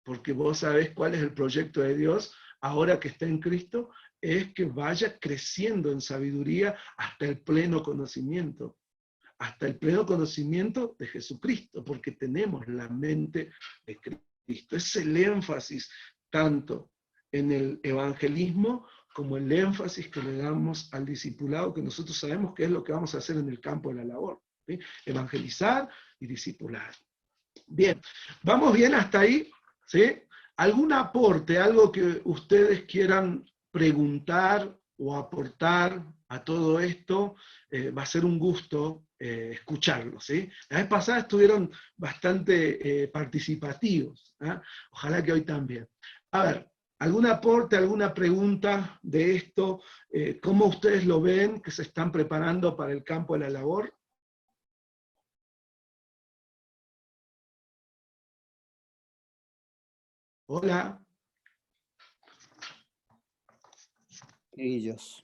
porque vos sabés cuál es el proyecto de Dios ahora que está en Cristo, es que vaya creciendo en sabiduría hasta el pleno conocimiento de Jesucristo, porque tenemos la mente de Cristo. Es el énfasis tanto en el evangelismo como el énfasis que le damos al discipulado, que nosotros sabemos que es lo que vamos a hacer en el campo de la labor, ¿sí? Evangelizar y discipular. Bien, ¿vamos bien hasta ahí? ¿Sí? ¿Algún aporte, algo que ustedes quieran preguntar o aportar a todo esto? Va a ser un gusto escucharlo, ¿sí? La vez pasada estuvieron bastante participativos, ¿eh? Ojalá que hoy también. A ver, ¿algún aporte, alguna pregunta de esto? ¿Cómo ustedes lo ven, que se están preparando para el campo de la labor? Hola. Ellos.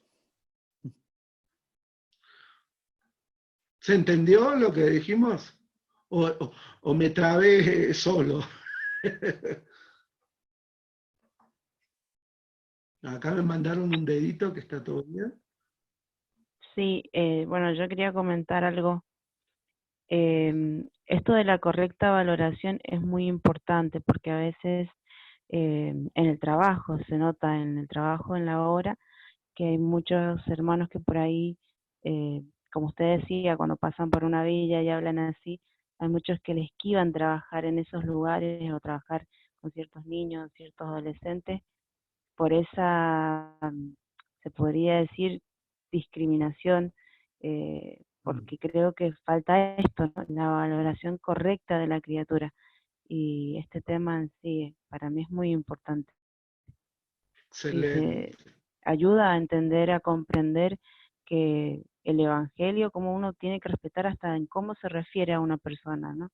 ¿Se entendió lo que dijimos? ¿O me trabé solo? Acá me mandaron un dedito que está todo bien. Sí, bueno, yo quería comentar algo. Esto de la correcta valoración es muy importante porque a veces en el trabajo, se nota en el trabajo, en la obra, que hay muchos hermanos que por ahí, como usted decía, cuando pasan por una villa y hablan así, hay muchos que les esquivan trabajar en esos lugares o trabajar con ciertos niños, ciertos adolescentes, por esa, se podría decir, discriminación, porque creo que falta esto, ¿no? La valoración correcta de la criatura. Y este tema en sí, para mí es muy importante. Excelente. Y se ayuda a entender, a comprender que el Evangelio, como uno tiene que respetar hasta en cómo se refiere a una persona, ¿no?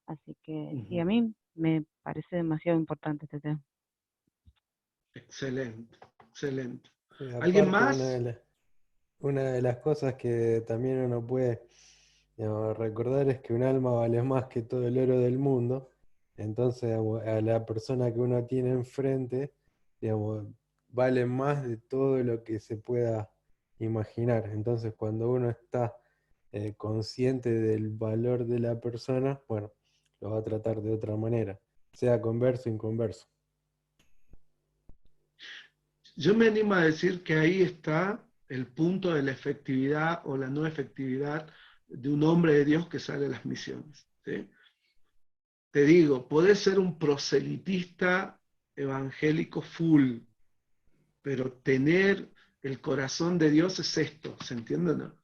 Así que sí, a mí me parece demasiado importante este tema. Excelente, excelente. ¿Alguien Aparte, más? una de las cosas que también uno puede, digamos, recordar es que un alma vale más que todo el oro del mundo. Entonces, digamos, a la persona que uno tiene enfrente, digamos, vale más de todo lo que se pueda imaginar. Entonces, cuando uno está consciente del valor de la persona, bueno, lo va a tratar de otra manera, sea converso o inconverso. Yo me animo a decir que ahí está el punto de la efectividad o la no efectividad de un hombre de Dios que sale a las misiones, ¿sí? Te digo, podés ser un proselitista evangélico full, pero tener el corazón de Dios es esto, ¿se entiende, no?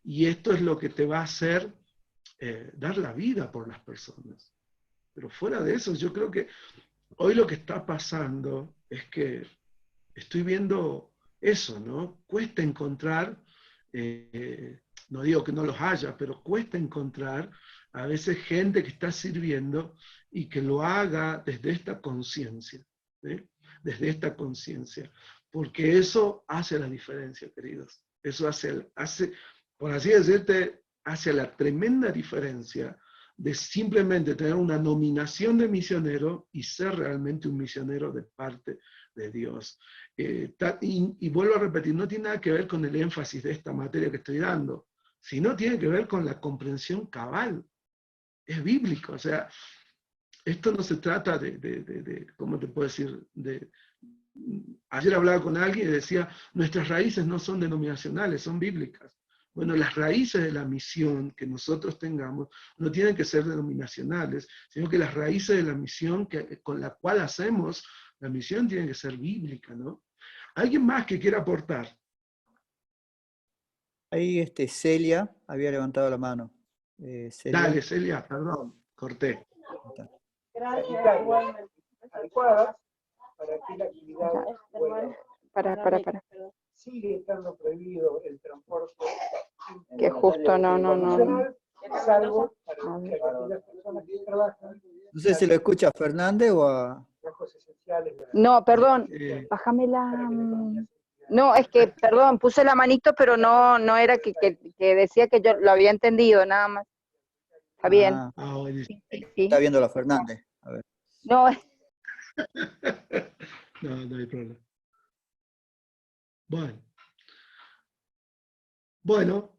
Y esto es lo que te va a hacer dar la vida por las personas. Pero fuera de eso, yo creo que hoy lo que está pasando es que estoy viendo eso, ¿no? Cuesta encontrar, no digo que no los haya, pero cuesta encontrar a veces gente que está sirviendo y que lo haga desde esta conciencia, ¿sí? Desde esta conciencia. Porque eso hace la diferencia, queridos. Eso hace, por así decirte, hace la tremenda diferencia de simplemente tener una nominación de misionero y ser realmente un misionero de parte de Dios. Y vuelvo a repetir, no tiene nada que ver con el énfasis de esta materia que estoy dando, sino tiene que ver con la comprensión cabal. Es bíblico, o sea, esto no se trata ¿cómo te puedo decir? ayer hablaba con alguien y decía, nuestras raíces no son denominacionales, son bíblicas. Bueno, las raíces de la misión que nosotros tengamos no tienen que ser denominacionales, sino que las raíces de la misión con la cual hacemos la misión tienen que ser bíblica, ¿no? ¿Alguien más que quiera aportar? Ahí Celia había levantado la mano. Celia. Dale, Celia, perdón, corté. Gracias, igualmente. Adecuadas para que la actividad Para. sigue estando prohibido el transporte. Que justo no. Salvo para que aquellas personas que trabajan. No sé si lo escucha Fernández o a... Trabajos esenciales. No, perdón, bájame la... No, es que, perdón, puse la manito, pero no era que decía que yo lo había entendido, nada más. Está bien. Sí. Sí. Está viendo la Fernández. A ver. No, No hay problema. Bueno,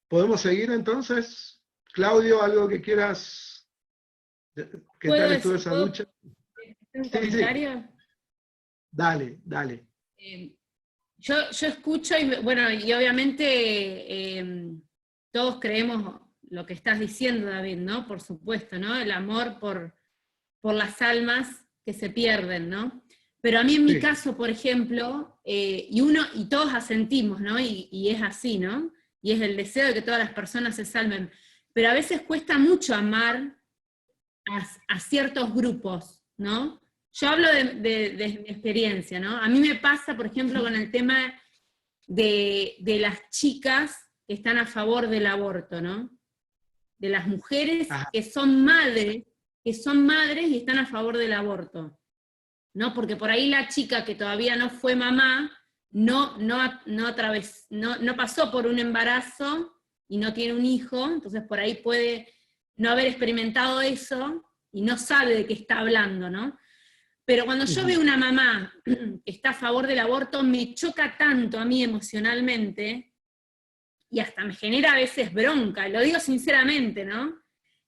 ¿podemos seguir entonces? Claudio, ¿algo que quieras? ¿Qué tal estuvo esa lucha? ¿Un comentario? Dale. Yo escucho y bueno, y obviamente todos creemos lo que estás diciendo, David, ¿no? Por supuesto, ¿no? El amor por las almas que se pierden, ¿no? Pero a mí en mi caso, por ejemplo, y todos asentimos, ¿no? Y es así, ¿no? Y es el deseo de que todas las personas se salven. Pero a veces cuesta mucho amar a ciertos grupos, ¿no? Yo hablo de mi experiencia, ¿no? A mí me pasa, por ejemplo, con el tema de las chicas que están a favor del aborto, ¿no? De las mujeres que son madres y están a favor del aborto, ¿no? Porque por ahí la chica que todavía no fue mamá, no pasó por un embarazo y no tiene un hijo, entonces por ahí puede no haber experimentado eso y no sabe de qué está hablando, ¿no? Pero cuando yo veo una mamá que está a favor del aborto, me choca tanto a mí emocionalmente, y hasta me genera a veces bronca, lo digo sinceramente, ¿no?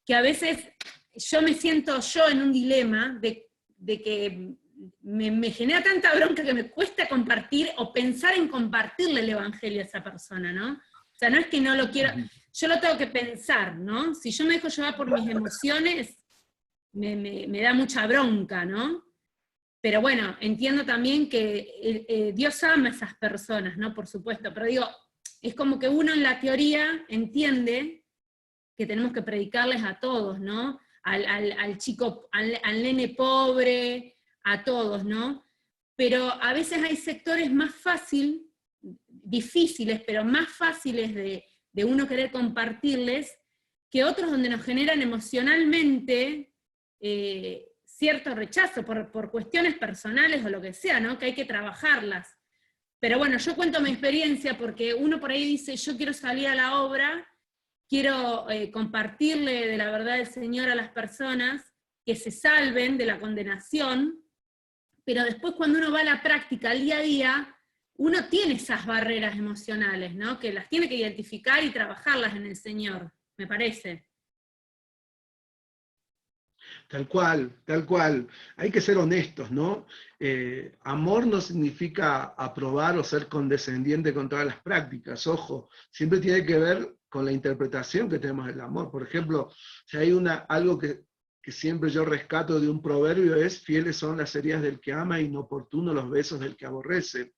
Que a veces yo me siento en un dilema de que me genera tanta bronca que me cuesta compartir o pensar en compartirle el evangelio a esa persona, ¿no? O sea, no es que no lo quiero, yo lo tengo que pensar, ¿no? Si yo me dejo llevar por mis emociones, me da mucha bronca, ¿no? Pero bueno, entiendo también que Dios ama a esas personas, ¿no? Por supuesto, pero digo, es como que uno en la teoría entiende que tenemos que predicarles a todos, ¿no? Al chico, al nene pobre, a todos, ¿no? Pero a veces hay sectores más difíciles, pero más fáciles de uno querer compartirles, que otros donde nos generan emocionalmente cierto rechazo por cuestiones personales o lo que sea, ¿no? Que hay que trabajarlas. Pero bueno, yo cuento mi experiencia porque uno por ahí dice, yo quiero salir a la obra, quiero compartirle de la verdad del Señor a las personas, que se salven de la condenación, pero después cuando uno va a la práctica, al día a día, uno tiene esas barreras emocionales, ¿no? Que las tiene que identificar y trabajarlas en el Señor, me parece. Tal cual. Hay que ser honestos, ¿no? Amor no significa aprobar o ser condescendiente con todas las prácticas, ojo, siempre tiene que ver con la interpretación que tenemos del amor. Por ejemplo, si hay algo que siempre yo rescato de un proverbio es, fieles son las heridas del que ama, inoportunos los besos del que aborrece.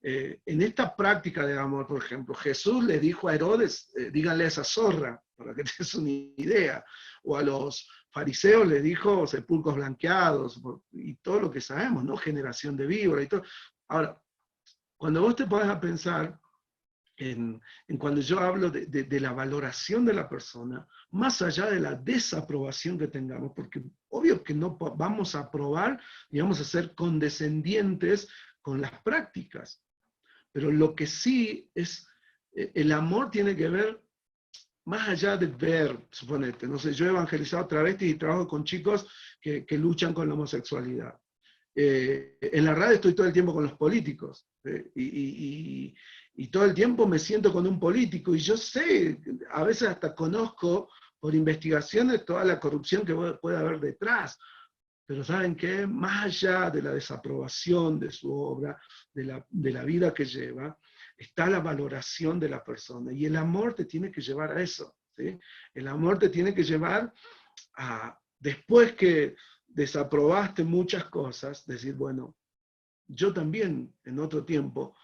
En esta práctica de amor, por ejemplo, Jesús le dijo a Herodes, díganle a esa zorra, para que te des una idea, o a los fariseos les dijo sepulcros blanqueados, y todo lo que sabemos, ¿no? Generación de víbora y todo. Ahora, cuando vos te pones a pensar en cuando yo hablo de la valoración de la persona, más allá de la desaprobación que tengamos, porque obvio que no vamos a aprobar y vamos a ser condescendientes con las prácticas, pero lo que sí es, el amor tiene que ver más allá de ver, suponete, no sé, yo he evangelizado travestis y trabajo con chicos que luchan con la homosexualidad. En la radio estoy todo el tiempo con los políticos, y todo el tiempo me siento con un político, y yo sé, a veces hasta conozco por investigaciones toda la corrupción que puede haber detrás, Pero ¿saben qué? Más allá de la desaprobación de su obra, de la vida que lleva, está la valoración de la persona. Y el amor te tiene que llevar a eso, ¿sí? El amor te tiene que llevar a, después que desaprobaste muchas cosas, decir, bueno, yo también en otro tiempo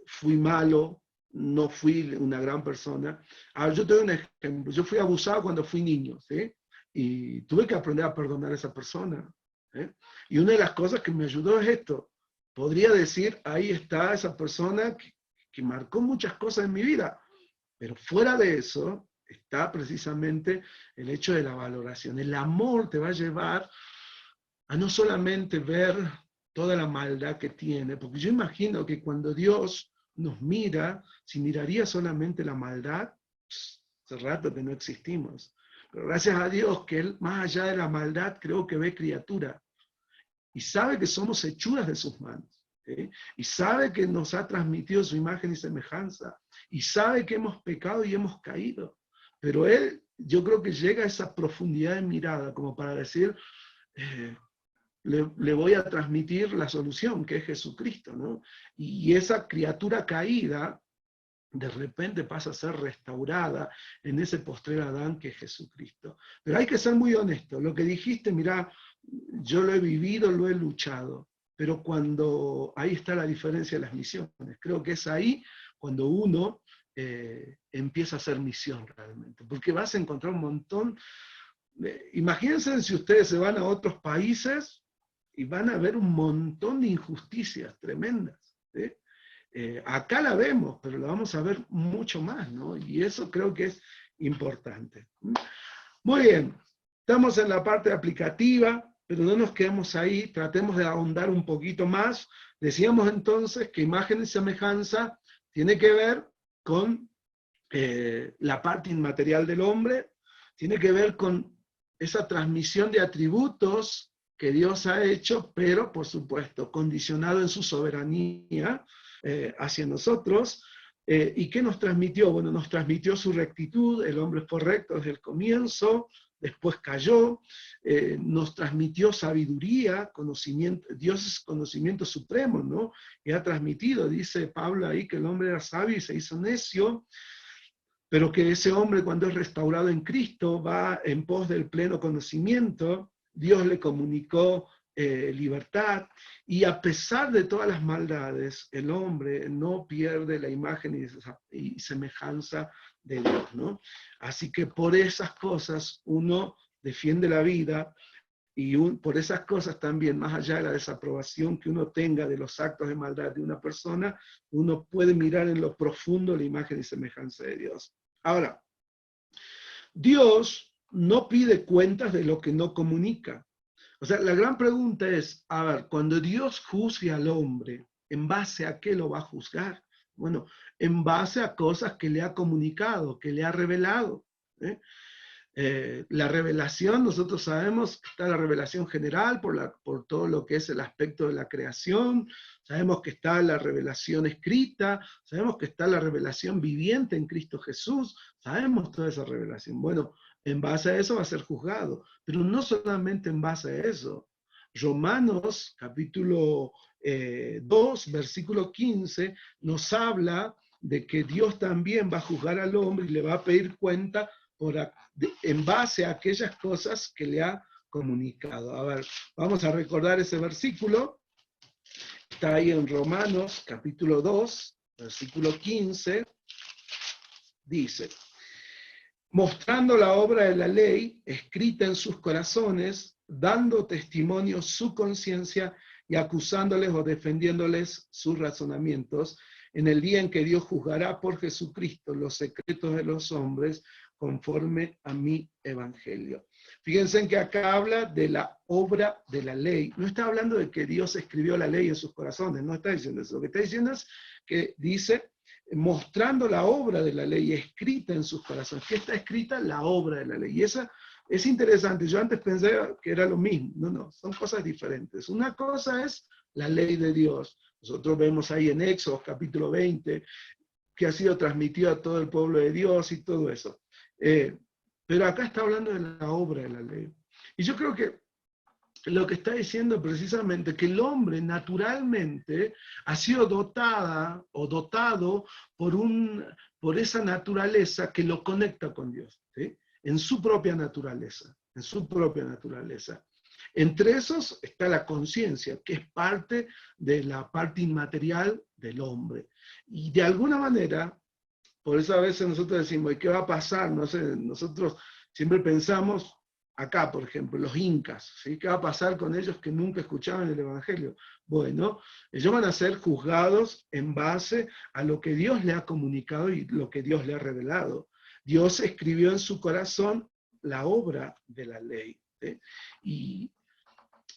fui malo, no fui una gran persona. Ahora, yo te doy un ejemplo. Yo fui abusado cuando fui niño, ¿sí? Y tuve que aprender a perdonar a esa persona. ¿Eh? Y una de las cosas que me ayudó es esto. Podría decir, ahí está esa persona que marcó muchas cosas en mi vida. Pero fuera de eso está precisamente el hecho de la valoración. El amor te va a llevar a no solamente ver toda la maldad que tiene, porque yo imagino que cuando Dios nos mira, si miraría solamente la maldad, hace rato que no existimos. Pero gracias a Dios que Él, más allá de la maldad, creo que ve criatura. Y sabe que somos hechuras de sus manos. ¿Sí? Y sabe que nos ha transmitido su imagen y semejanza. Y sabe que hemos pecado y hemos caído. Pero Él, yo creo que llega a esa profundidad de mirada, como para decir, le voy a transmitir la solución, que es Jesucristo, ¿no? Y esa criatura caída, de repente pasa a ser restaurada en ese postrer Adán que es Jesucristo. Pero hay que ser muy honesto. Lo que dijiste, mirá, yo lo he vivido, lo he luchado. Pero cuando ahí está la diferencia de las misiones. Creo que es ahí cuando uno empieza a hacer misión realmente. Porque vas a encontrar un montón. Imagínense si ustedes se van a otros países y van a ver un montón de injusticias tremendas. ¿Sí? Acá la vemos, pero la vamos a ver mucho más, ¿no? Y eso creo que es importante. Muy bien, estamos en la parte aplicativa, pero no nos quedemos ahí, tratemos de ahondar un poquito más. Decíamos entonces que imagen y semejanza tiene que ver con la parte inmaterial del hombre, tiene que ver con esa transmisión de atributos que Dios ha hecho, pero por supuesto condicionado en su soberanía hacia nosotros. ¿Y qué nos transmitió? Bueno, nos transmitió su rectitud, el hombre fue recto desde el comienzo, después cayó, nos transmitió sabiduría, conocimiento, Dios es conocimiento supremo, ¿no? Y ha transmitido, dice Pablo ahí, que el hombre era sabio y se hizo necio, pero que ese hombre cuando es restaurado en Cristo va en pos del pleno conocimiento. Dios le comunicó libertad, y a pesar de todas las maldades, el hombre no pierde la imagen y semejanza de Dios, ¿no? Así que por esas cosas uno defiende la vida, y por esas cosas también, más allá de la desaprobación que uno tenga de los actos de maldad de una persona, uno puede mirar en lo profundo la imagen y semejanza de Dios. Ahora, Dios no pide cuentas de lo que no comunica. O sea, la gran pregunta es, a ver, cuando Dios juzgue al hombre, ¿en base a qué lo va a juzgar? Bueno, en base a cosas que le ha comunicado, que le ha revelado. La revelación, nosotros sabemos que está la revelación general por todo lo que es el aspecto de la creación, sabemos que está la revelación escrita, sabemos que está la revelación viviente en Cristo Jesús, sabemos toda esa revelación. Bueno, en base a eso va a ser juzgado, pero no solamente en base a eso. Romanos capítulo 2, versículo 15, nos habla de que Dios también va a juzgar al hombre y le va a pedir cuenta en base a aquellas cosas que le ha comunicado. A ver, vamos a recordar ese versículo. Está ahí en Romanos, capítulo 2, versículo 15. Dice, mostrando la obra de la ley, escrita en sus corazones, dando testimonio su conciencia y acusándoles o defendiéndoles sus razonamientos, en el día en que Dios juzgará por Jesucristo los secretos de los hombres, conforme a mi evangelio. Fíjense en que acá habla de la obra de la ley. No está hablando de que Dios escribió la ley en sus corazones, no está diciendo eso. Lo que está diciendo es que dice, mostrando la obra de la ley escrita en sus corazones. ¿Qué está escrita? La obra de la ley. Y esa es interesante. Yo antes pensé que era lo mismo. No, son cosas diferentes. Una cosa es la ley de Dios. Nosotros vemos ahí en Éxodo capítulo 20, que ha sido transmitido a todo el pueblo de Dios y todo eso. Pero acá está hablando de la obra de la ley. Y yo creo que lo que está diciendo precisamente que el hombre naturalmente ha sido dotada o dotado por esa naturaleza que lo conecta con Dios, ¿sí? En su propia naturaleza, en su propia naturaleza. Entre esos está la conciencia, que es parte de la parte inmaterial del hombre. Y de alguna manera, por eso a veces nosotros decimos, ¿y qué va a pasar? No sé, nosotros siempre pensamos, acá por ejemplo, los incas, ¿sí? ¿Qué va a pasar con ellos que nunca escuchaban el Evangelio? Bueno, ellos van a ser juzgados en base a lo que Dios le ha comunicado y lo que Dios le ha revelado. Dios escribió en su corazón la obra de la ley, ¿sí? Y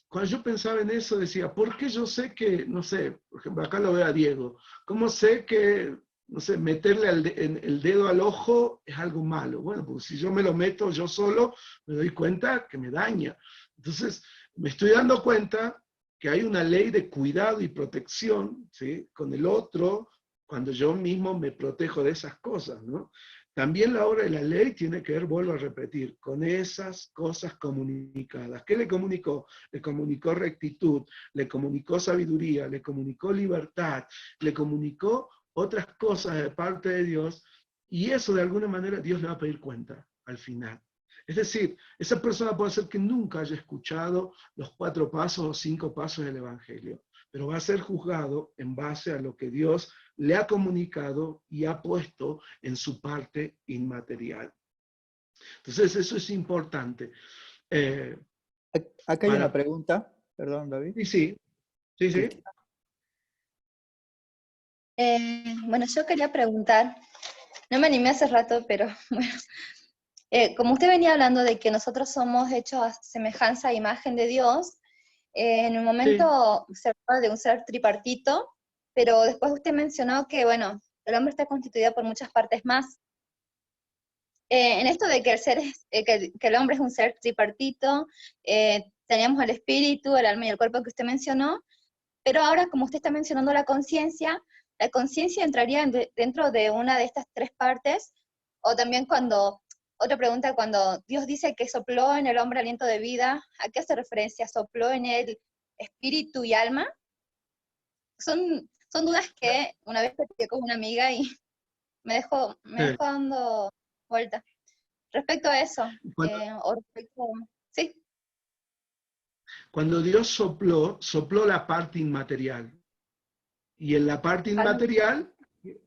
cuando yo pensaba en eso decía, ¿por qué yo sé que, no sé, por ejemplo, acá lo veo a Diego, ¿cómo sé que, no sé, meterle el dedo al ojo es algo malo? Bueno, pues si yo me lo meto yo solo, me doy cuenta que me daña. Entonces, me estoy dando cuenta que hay una ley de cuidado y protección, ¿sí? Con el otro, cuando yo mismo me protejo de esas cosas, ¿no? También la obra de la ley tiene que ver, vuelvo a repetir, con esas cosas comunicadas. ¿Qué le comunicó? Le comunicó rectitud, le comunicó sabiduría, le comunicó libertad, le comunicó otras cosas de parte de Dios, y eso de alguna manera Dios le va a pedir cuenta al final. Es decir, esa persona puede ser que nunca haya escuchado los 4 pasos o 5 pasos del Evangelio, pero va a ser juzgado en base a lo que Dios le ha comunicado y ha puesto en su parte inmaterial. Entonces eso es importante. Acá hay una pregunta, perdón David. Sí. Bueno, yo quería preguntar, no me animé hace rato, pero bueno, como usted venía hablando de que nosotros somos hechos a semejanza e imagen de Dios, en un momento se hablaba de un ser tripartito, pero después usted mencionó que, bueno, el hombre está constituido por muchas partes más. En esto de que que el hombre es un ser tripartito, teníamos el espíritu, el alma y el cuerpo que usted mencionó, pero ahora, como usted está mencionando la conciencia entraría dentro de una de estas 3 partes, o también otra pregunta, cuando Dios dice que sopló en el hombre aliento de vida, ¿a qué hace referencia? ¿Sopló en él espíritu y alma? Son dudas que una vez platiqué con una amiga y me dejó dando vuelta. Respecto a eso, sí. Cuando Dios sopló la parte inmaterial. Y en la parte inmaterial,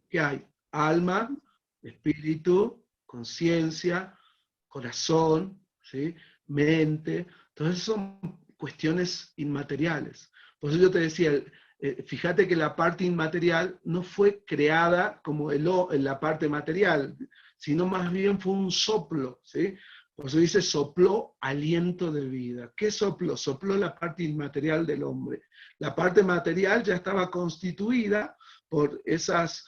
¿qué hay? Alma, espíritu, conciencia, corazón, ¿sí? Mente. Entonces son cuestiones inmateriales. Por eso yo te decía, fíjate que la parte inmaterial no fue creada como en la parte material, sino más bien fue un soplo, ¿sí? Por eso dice sopló aliento de vida. ¿Qué sopló? Sopló la parte inmaterial del hombre. La parte material ya estaba constituida por esos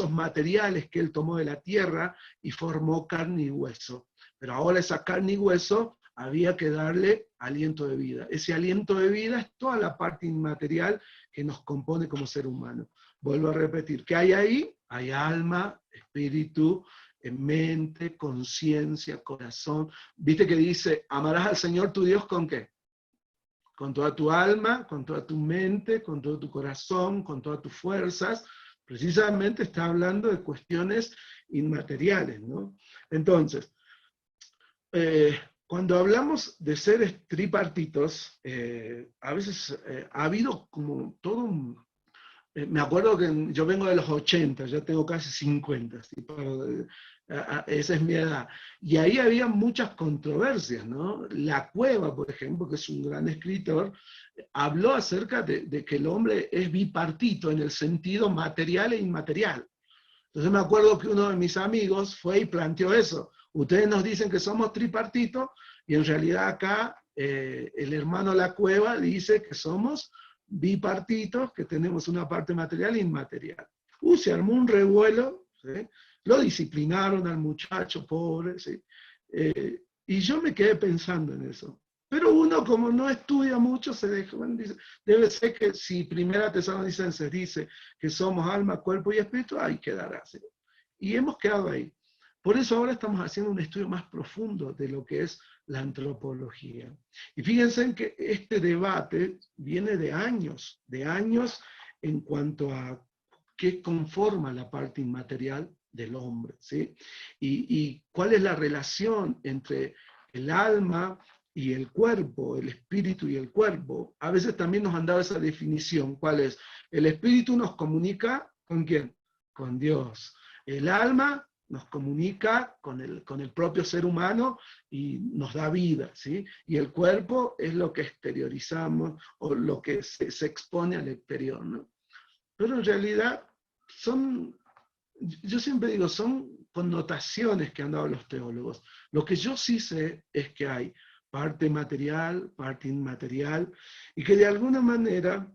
materiales que él tomó de la tierra y formó carne y hueso. Pero ahora esa carne y hueso había que darle aliento de vida. Ese aliento de vida es toda la parte inmaterial que nos compone como ser humano. Vuelvo a repetir, ¿qué hay ahí? Hay alma, espíritu, mente, conciencia, corazón. ¿Viste que dice, amarás al Señor tu Dios con qué? Con toda tu alma, con toda tu mente, con todo tu corazón, con todas tus fuerzas. Precisamente está hablando de cuestiones inmateriales, ¿no? Entonces, cuando hablamos de seres tripartitos, a veces ha habido como todo un... me acuerdo que yo vengo de los 80, ya tengo casi 50, ¿sí? Esa es mi edad. Y ahí había muchas controversias, ¿no? La Cueva, por ejemplo, que es un gran escritor, habló acerca de que el hombre es bipartito en el sentido material e inmaterial. Entonces me acuerdo que uno de mis amigos fue y planteó eso. Ustedes nos dicen que somos tripartitos y en realidad acá el hermano La Cueva dice que somos bipartitos, que tenemos una parte material e inmaterial. Se armó un revuelo, ¿sí? Lo disciplinaron al muchacho pobre, ¿sí? Y yo me quedé pensando en eso. Pero uno, como no estudia mucho, se deja, bueno, dice, debe ser que si Primera Tesalonicenses dice que somos alma, cuerpo y espíritu, ahí quedará, ¿sí? Y hemos quedado ahí. Por eso ahora estamos haciendo un estudio más profundo de lo que es la antropología. Y fíjense en que este debate viene de años en cuanto a qué conforma la parte inmaterial del hombre, ¿sí? Y cuál es la relación entre el alma y el cuerpo, el espíritu y el cuerpo. A veces también nos han dado esa definición. ¿Cuál es? El espíritu nos comunica ¿con quién? Con Dios. El alma nos comunica con el propio ser humano y nos da vida, ¿sí? Y el cuerpo es lo que exteriorizamos o lo que se expone al exterior, ¿no? Pero en realidad yo siempre digo, son connotaciones que han dado los teólogos. Lo que yo sí sé es que hay parte material, parte inmaterial, y que de alguna manera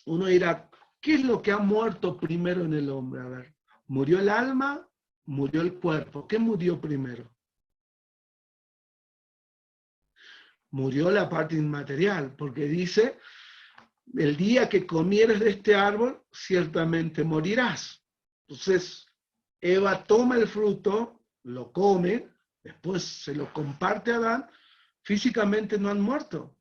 uno dirá, ¿qué es lo que ha muerto primero en el hombre? A ver, ¿murió el alma? ¿Murió el cuerpo? ¿Qué murió primero? Murió la parte inmaterial, porque dice, el día que comieres de este árbol, ciertamente morirás. Entonces, Eva toma el fruto, lo come, después se lo comparte a Adán, físicamente no han muerto,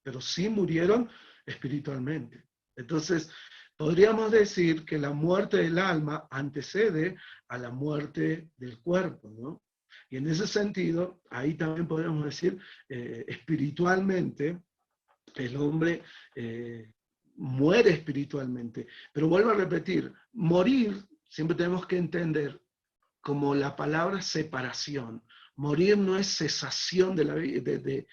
pero sí murieron espiritualmente. Entonces, podríamos decir que la muerte del alma antecede a la muerte del cuerpo, ¿no? Y en ese sentido, ahí también podríamos decir, espiritualmente, el hombre muere espiritualmente. Pero vuelvo a repetir, morir siempre tenemos que entender como la palabra separación. Morir no es cesación de la vida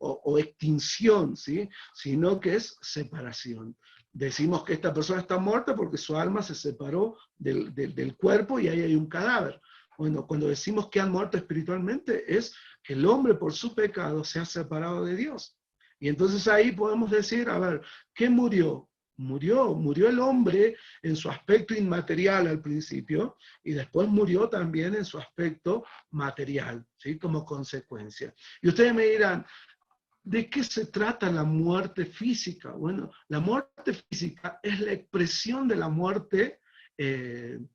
o extinción, ¿sí? Sino que es separación. Decimos que esta persona está muerta porque su alma se separó del cuerpo y ahí hay un cadáver. Bueno, cuando decimos que han muerto espiritualmente es que el hombre por su pecado se ha separado de Dios. Y entonces ahí podemos decir, a ver, ¿qué murió? Murió el hombre en su aspecto inmaterial al principio y después murió también en su aspecto material, ¿sí? Como consecuencia. Y ustedes me dirán, ¿de qué se trata la muerte física? Bueno, la muerte física es la expresión de la muerte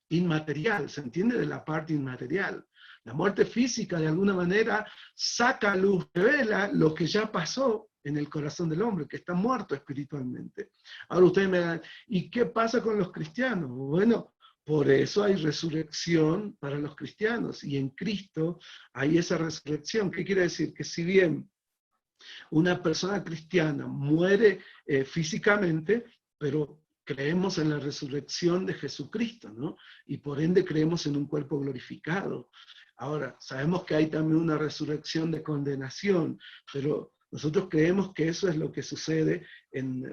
inmaterial, ¿se entiende? De la parte inmaterial. La muerte física de alguna manera saca a luz, revela lo que ya pasó en el corazón del hombre, que está muerto espiritualmente. Ahora ustedes me dan, ¿y qué pasa con los cristianos? Bueno, por eso hay resurrección para los cristianos, y en Cristo hay esa resurrección. ¿Qué quiere decir? Que si bien una persona cristiana muere físicamente, pero creemos en la resurrección de Jesucristo, ¿no? Y por ende creemos en un cuerpo glorificado. Ahora, sabemos que hay también una resurrección de condenación, pero nosotros creemos que eso es lo que sucede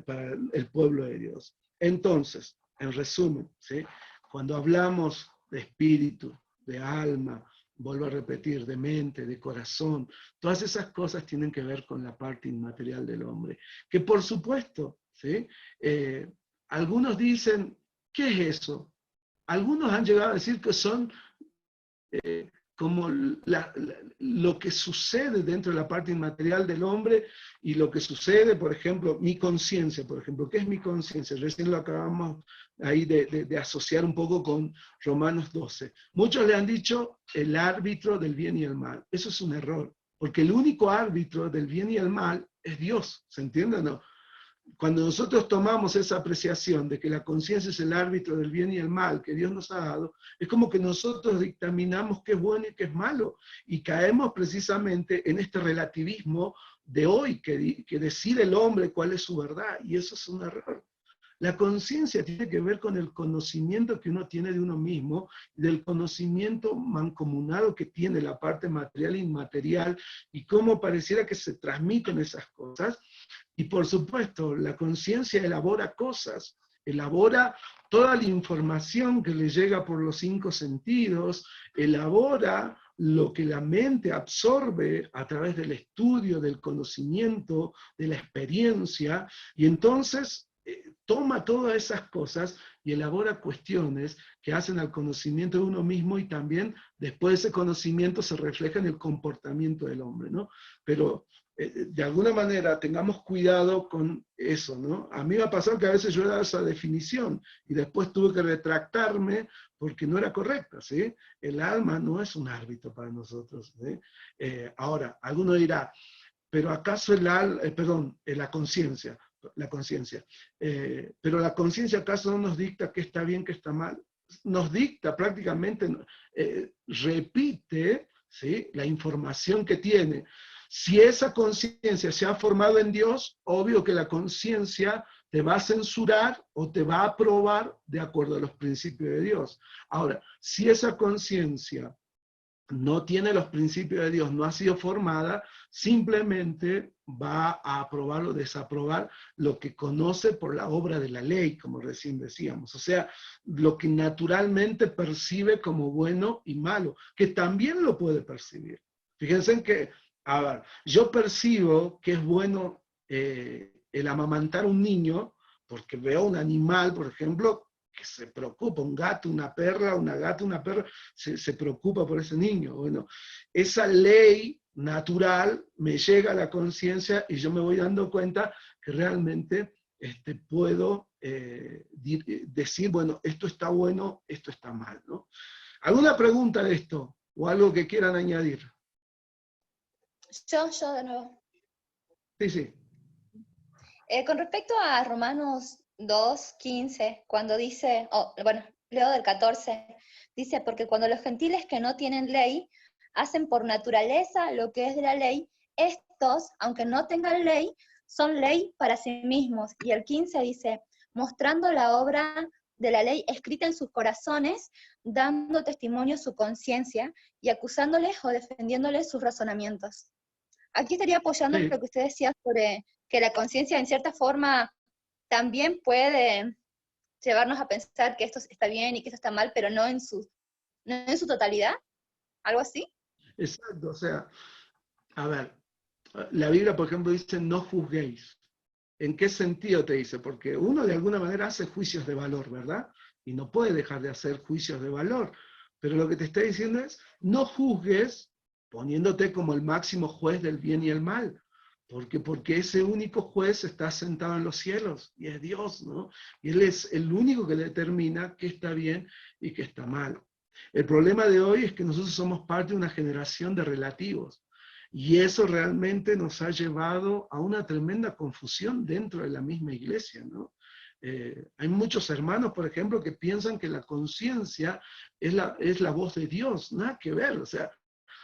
para el pueblo de Dios. Entonces, en resumen, ¿sí? Cuando hablamos de espíritu, de alma, vuelvo a repetir, de mente, de corazón, todas esas cosas tienen que ver con la parte inmaterial del hombre. Que por supuesto, ¿sí? Algunos dicen, ¿qué es eso? Algunos han llegado a decir que son como lo que sucede dentro de la parte inmaterial del hombre y lo que sucede, por ejemplo, mi conciencia, por ejemplo. ¿Qué es mi conciencia? Recién lo acabamos ahí de asociar un poco con Romanos 12. Muchos le han dicho el árbitro del bien y el mal. Eso es un error, porque el único árbitro del bien y el mal es Dios, ¿se entiende o no? Cuando nosotros tomamos esa apreciación de que la conciencia es el árbitro del bien y el mal que Dios nos ha dado, es como que nosotros dictaminamos qué es bueno y qué es malo, y caemos precisamente en este relativismo de hoy, que decide el hombre cuál es su verdad, y eso es un error. La conciencia tiene que ver con el conocimiento que uno tiene de uno mismo, del conocimiento mancomunado que tiene la parte material e inmaterial, y cómo pareciera que se transmiten esas cosas. Y por supuesto, la conciencia elabora cosas, elabora toda la información que le llega por los 5 sentidos, elabora lo que la mente absorbe a través del estudio, del conocimiento, de la experiencia, y entonces toma todas esas cosas y elabora cuestiones que hacen al conocimiento de uno mismo, y también después ese conocimiento se refleja en el comportamiento del hombre, ¿no? Pero de alguna manera tengamos cuidado con eso, ¿no? A mí me ha pasado que a veces yo he dado esa definición y después tuve que retractarme porque no era correcta, ¿sí? El alma no es un árbitro para nosotros, ¿sí? Ahora, alguno dirá, pero ¿acaso la conciencia, pero la conciencia acaso no nos dicta qué está bien, qué está mal? Nos dicta prácticamente, repite, ¿sí?, la información que tiene. Si esa conciencia se ha formado en Dios, obvio que la conciencia te va a censurar o te va a aprobar de acuerdo a los principios de Dios. Ahora, si esa conciencia no tiene los principios de Dios, no ha sido formada, simplemente va a aprobar o desaprobar lo que conoce por la obra de la ley, como recién decíamos. O sea, lo que naturalmente percibe como bueno y malo, que también lo puede percibir. Fíjense en que, a ver, yo percibo que es bueno el amamantar a un niño, porque veo un animal, por ejemplo, que se preocupa, un gato, una perra, una gata, una perra, se preocupa por ese niño. Bueno, esa ley natural me llega a la conciencia y yo me voy dando cuenta que realmente puedo decir, bueno, esto está bueno, esto está mal, ¿no? ¿Alguna pregunta de esto? ¿O algo que quieran añadir? Yo de nuevo. Sí. Con respecto a Romanos 2:15, cuando dice, leo del 14, dice, porque cuando los gentiles que no tienen ley hacen por naturaleza lo que es de la ley, estos, aunque no tengan ley, son ley para sí mismos. Y el 15 dice, mostrando la obra de la ley escrita en sus corazones, dando testimonio su conciencia y acusándoles o defendiéndoles sus razonamientos. Aquí estaría apoyando lo que usted decía sobre que la conciencia en cierta forma también puede llevarnos a pensar que esto está bien y que esto está mal, pero no en su totalidad, algo así. Exacto, o sea, a ver, la Biblia, por ejemplo, dice no juzguéis. ¿En qué sentido te dice? Porque uno de alguna manera hace juicios de valor, ¿verdad? Y no puede dejar de hacer juicios de valor. Pero lo que te está diciendo es, no juzgues poniéndote como el máximo juez del bien y el mal. Porque ese único juez está sentado en los cielos, y es Dios, ¿no? Y Él es el único que determina qué está bien y qué está mal. El problema de hoy es que nosotros somos parte de una generación de relativos, y eso realmente nos ha llevado a una tremenda confusión dentro de la misma iglesia, ¿no? Hay muchos hermanos, por ejemplo, que piensan que la conciencia es la voz de Dios, nada que ver, o sea,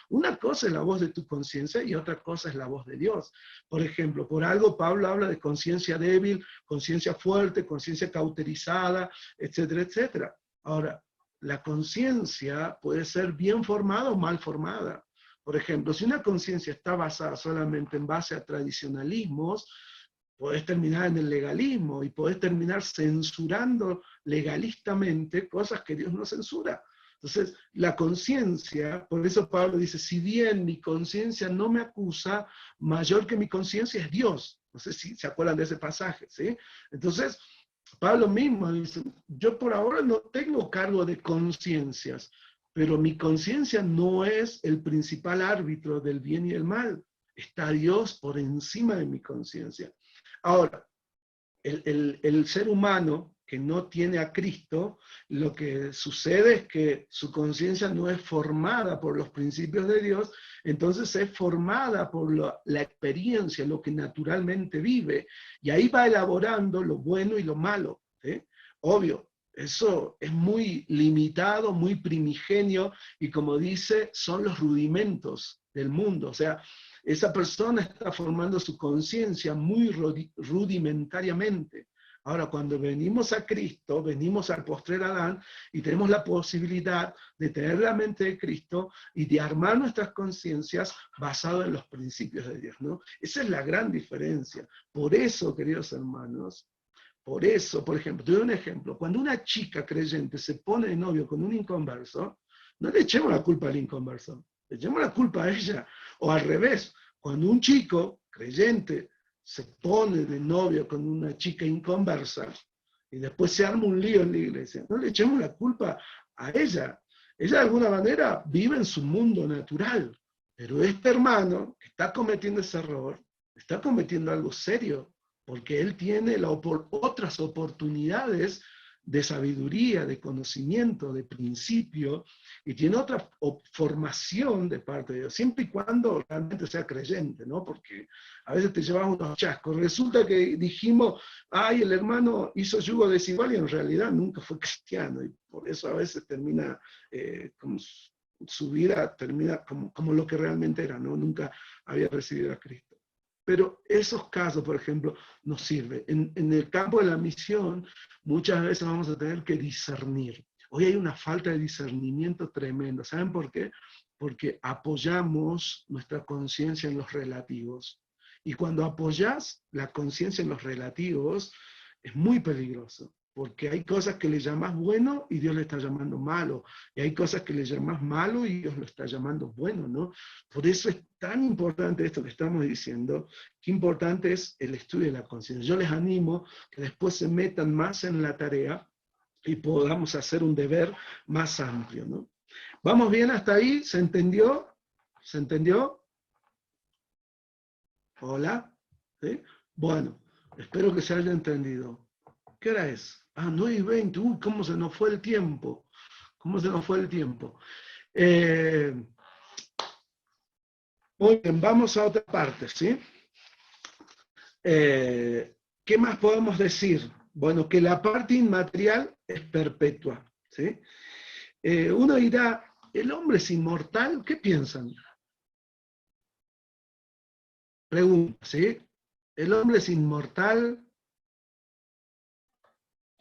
una cosa es la voz de tu conciencia y otra cosa es la voz de Dios. Por ejemplo, por algo Pablo habla de conciencia débil, conciencia fuerte, conciencia cauterizada, etcétera, etcétera. Ahora, la conciencia puede ser bien formada o mal formada. Por ejemplo, si una conciencia está basada solamente en base a tradicionalismos, podés terminar en el legalismo y podés terminar censurando legalistamente cosas que Dios no censura. Entonces, la conciencia, por eso Pablo dice, si bien mi conciencia no me acusa, mayor que mi conciencia es Dios. No sé si se acuerdan de ese pasaje, ¿sí? Entonces, Pablo mismo dice, yo por ahora no tengo cargo de conciencias, pero mi conciencia no es el principal árbitro del bien y el mal. Está Dios por encima de mi conciencia. Ahora, el ser humano que no tiene a Cristo, lo que sucede es que su conciencia no es formada por los principios de Dios, entonces es formada por la experiencia, lo que naturalmente vive, y ahí va elaborando lo bueno y lo malo, ¿sí? Obvio, eso es muy limitado, muy primigenio, y como dice, son los rudimentos del mundo, o sea, esa persona está formando su conciencia muy rudimentariamente. Ahora, cuando venimos a Cristo, venimos al postrer Adán y tenemos la posibilidad de tener la mente de Cristo y de armar nuestras conciencias basadas en los principios de Dios, ¿no? Esa es la gran diferencia. Por eso, queridos hermanos, por eso, por ejemplo, te doy un ejemplo. Cuando una chica creyente se pone de novio con un inconverso, no le echemos la culpa al inconverso, le echemos la culpa a ella. O al revés, cuando un chico creyente se pone de novio con una chica inconversa y después se arma un lío en la iglesia, no le echemos la culpa a ella. Ella de alguna manera vive en su mundo natural, Pero este hermano que está cometiendo ese error, está cometiendo algo serio, porque él tiene otras oportunidades de sabiduría, de conocimiento, de principio, y tiene otra formación de parte de Dios, siempre y cuando realmente sea creyente, ¿no? Porque a veces te llevas unos chascos. Resulta que dijimos, ay, el hermano hizo yugo desigual y en realidad nunca fue cristiano, y por eso a veces termina como su vida termina como lo que realmente era, ¿no? Nunca había recibido a Cristo. Pero esos casos, por ejemplo, nos sirven. En el campo de la misión, muchas veces vamos a tener que discernir. Hoy hay una falta de discernimiento tremenda. ¿Saben por qué? Porque apoyamos nuestra conciencia en los relativos. Y cuando apoyas la conciencia en los relativos, es muy peligroso. Porque hay cosas que le llamas bueno y Dios le está llamando malo. Y hay cosas que le llamas malo y Dios lo está llamando bueno, ¿no? Por eso es tan importante esto que estamos diciendo, qué importante es el estudio de la conciencia. Yo les animo que después se metan más en la tarea y podamos hacer un deber más amplio, ¿no? ¿Vamos bien hasta ahí? ¿Se entendió? ¿Se entendió? ¿Hola? ¿Sí? Bueno, espero que se haya entendido. ¿Qué hora es? 9:20. Uy, ¿cómo se nos fue el tiempo? ¿Cómo se nos fue el tiempo? Muy bien, vamos a otra parte, ¿sí? ¿Qué más podemos decir? Bueno, que la parte inmaterial es perpetua, ¿sí? Uno dirá, ¿el hombre es inmortal? ¿Qué piensan? Pregunta, ¿sí? ¿El hombre es inmortal?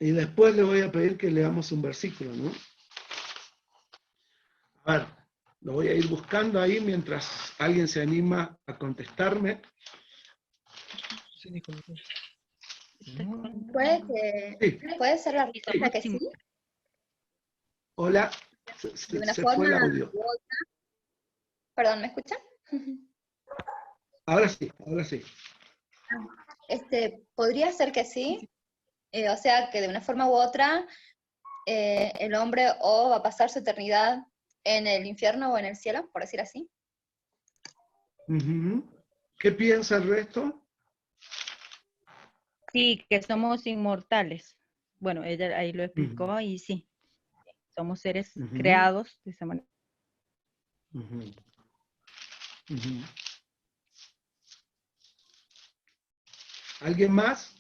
Y después le voy a pedir que leamos un versículo, ¿no? A ver, lo voy a ir buscando ahí mientras alguien se anima a contestarme. ¿Puede ser la respuesta que sí? Hola, De una se forma fue el audio. u otra. Perdón, ¿me escuchan? Ahora sí, ahora sí. Podría ser que sí. O sea, que de una forma u otra, el hombre o va a pasar su eternidad en el infierno o en el cielo, por decir así. ¿Qué piensa el resto? Sí, que somos inmortales. Bueno, ella ahí lo explicó y sí, somos seres creados de esa manera. ¿Alguien más?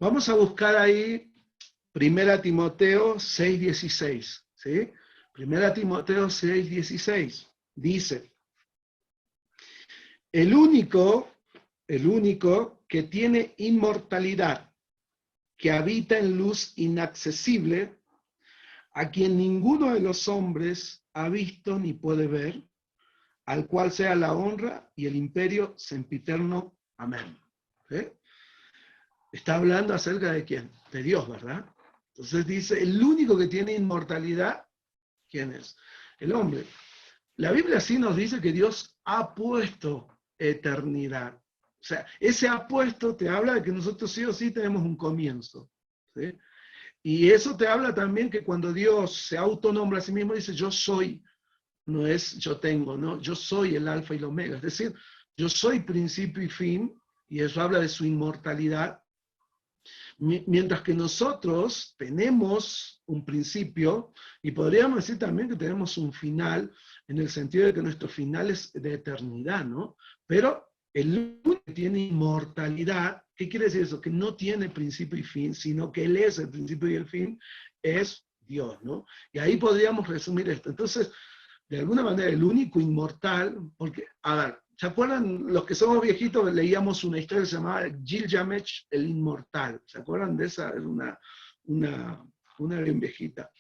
Vamos a buscar ahí 1 Timoteo 6:16, ¿sí? 1 Timoteo 6:16 dice, el único que tiene inmortalidad, que habita en luz inaccesible, a quien ninguno de los hombres ha visto ni puede ver, al cual sea la honra y el imperio sempiterno. Amén. ¿Sí? Está hablando acerca de quién? De Dios, ¿verdad? Entonces dice, el único que tiene inmortalidad, ¿quién es? El hombre. La Biblia sí nos dice que Dios ha puesto eternidad. O sea, ese apuesto te habla de que nosotros sí o sí tenemos un comienzo, ¿sí? Y eso te habla también que cuando Dios se autonombra a sí mismo, dice yo soy, no es yo tengo, ¿no? Yo soy el alfa y el omega. Es decir, yo soy principio y fin, y eso habla de su inmortalidad. Mientras que nosotros tenemos un principio, y podríamos decir también que tenemos un final, en el sentido de que nuestro final es de eternidad, ¿no? Pero el único que tiene inmortalidad, ¿qué quiere decir eso? Que no tiene principio y fin, sino que Él es el principio y el fin, es Dios, ¿no? Y ahí podríamos resumir esto. Entonces, de alguna manera, el único inmortal, porque, a ver, ¿se acuerdan? Los que somos viejitos leíamos una historia que se llamaba Gilgamesh, el Inmortal. ¿Se acuerdan de esa? Es una bien viejita.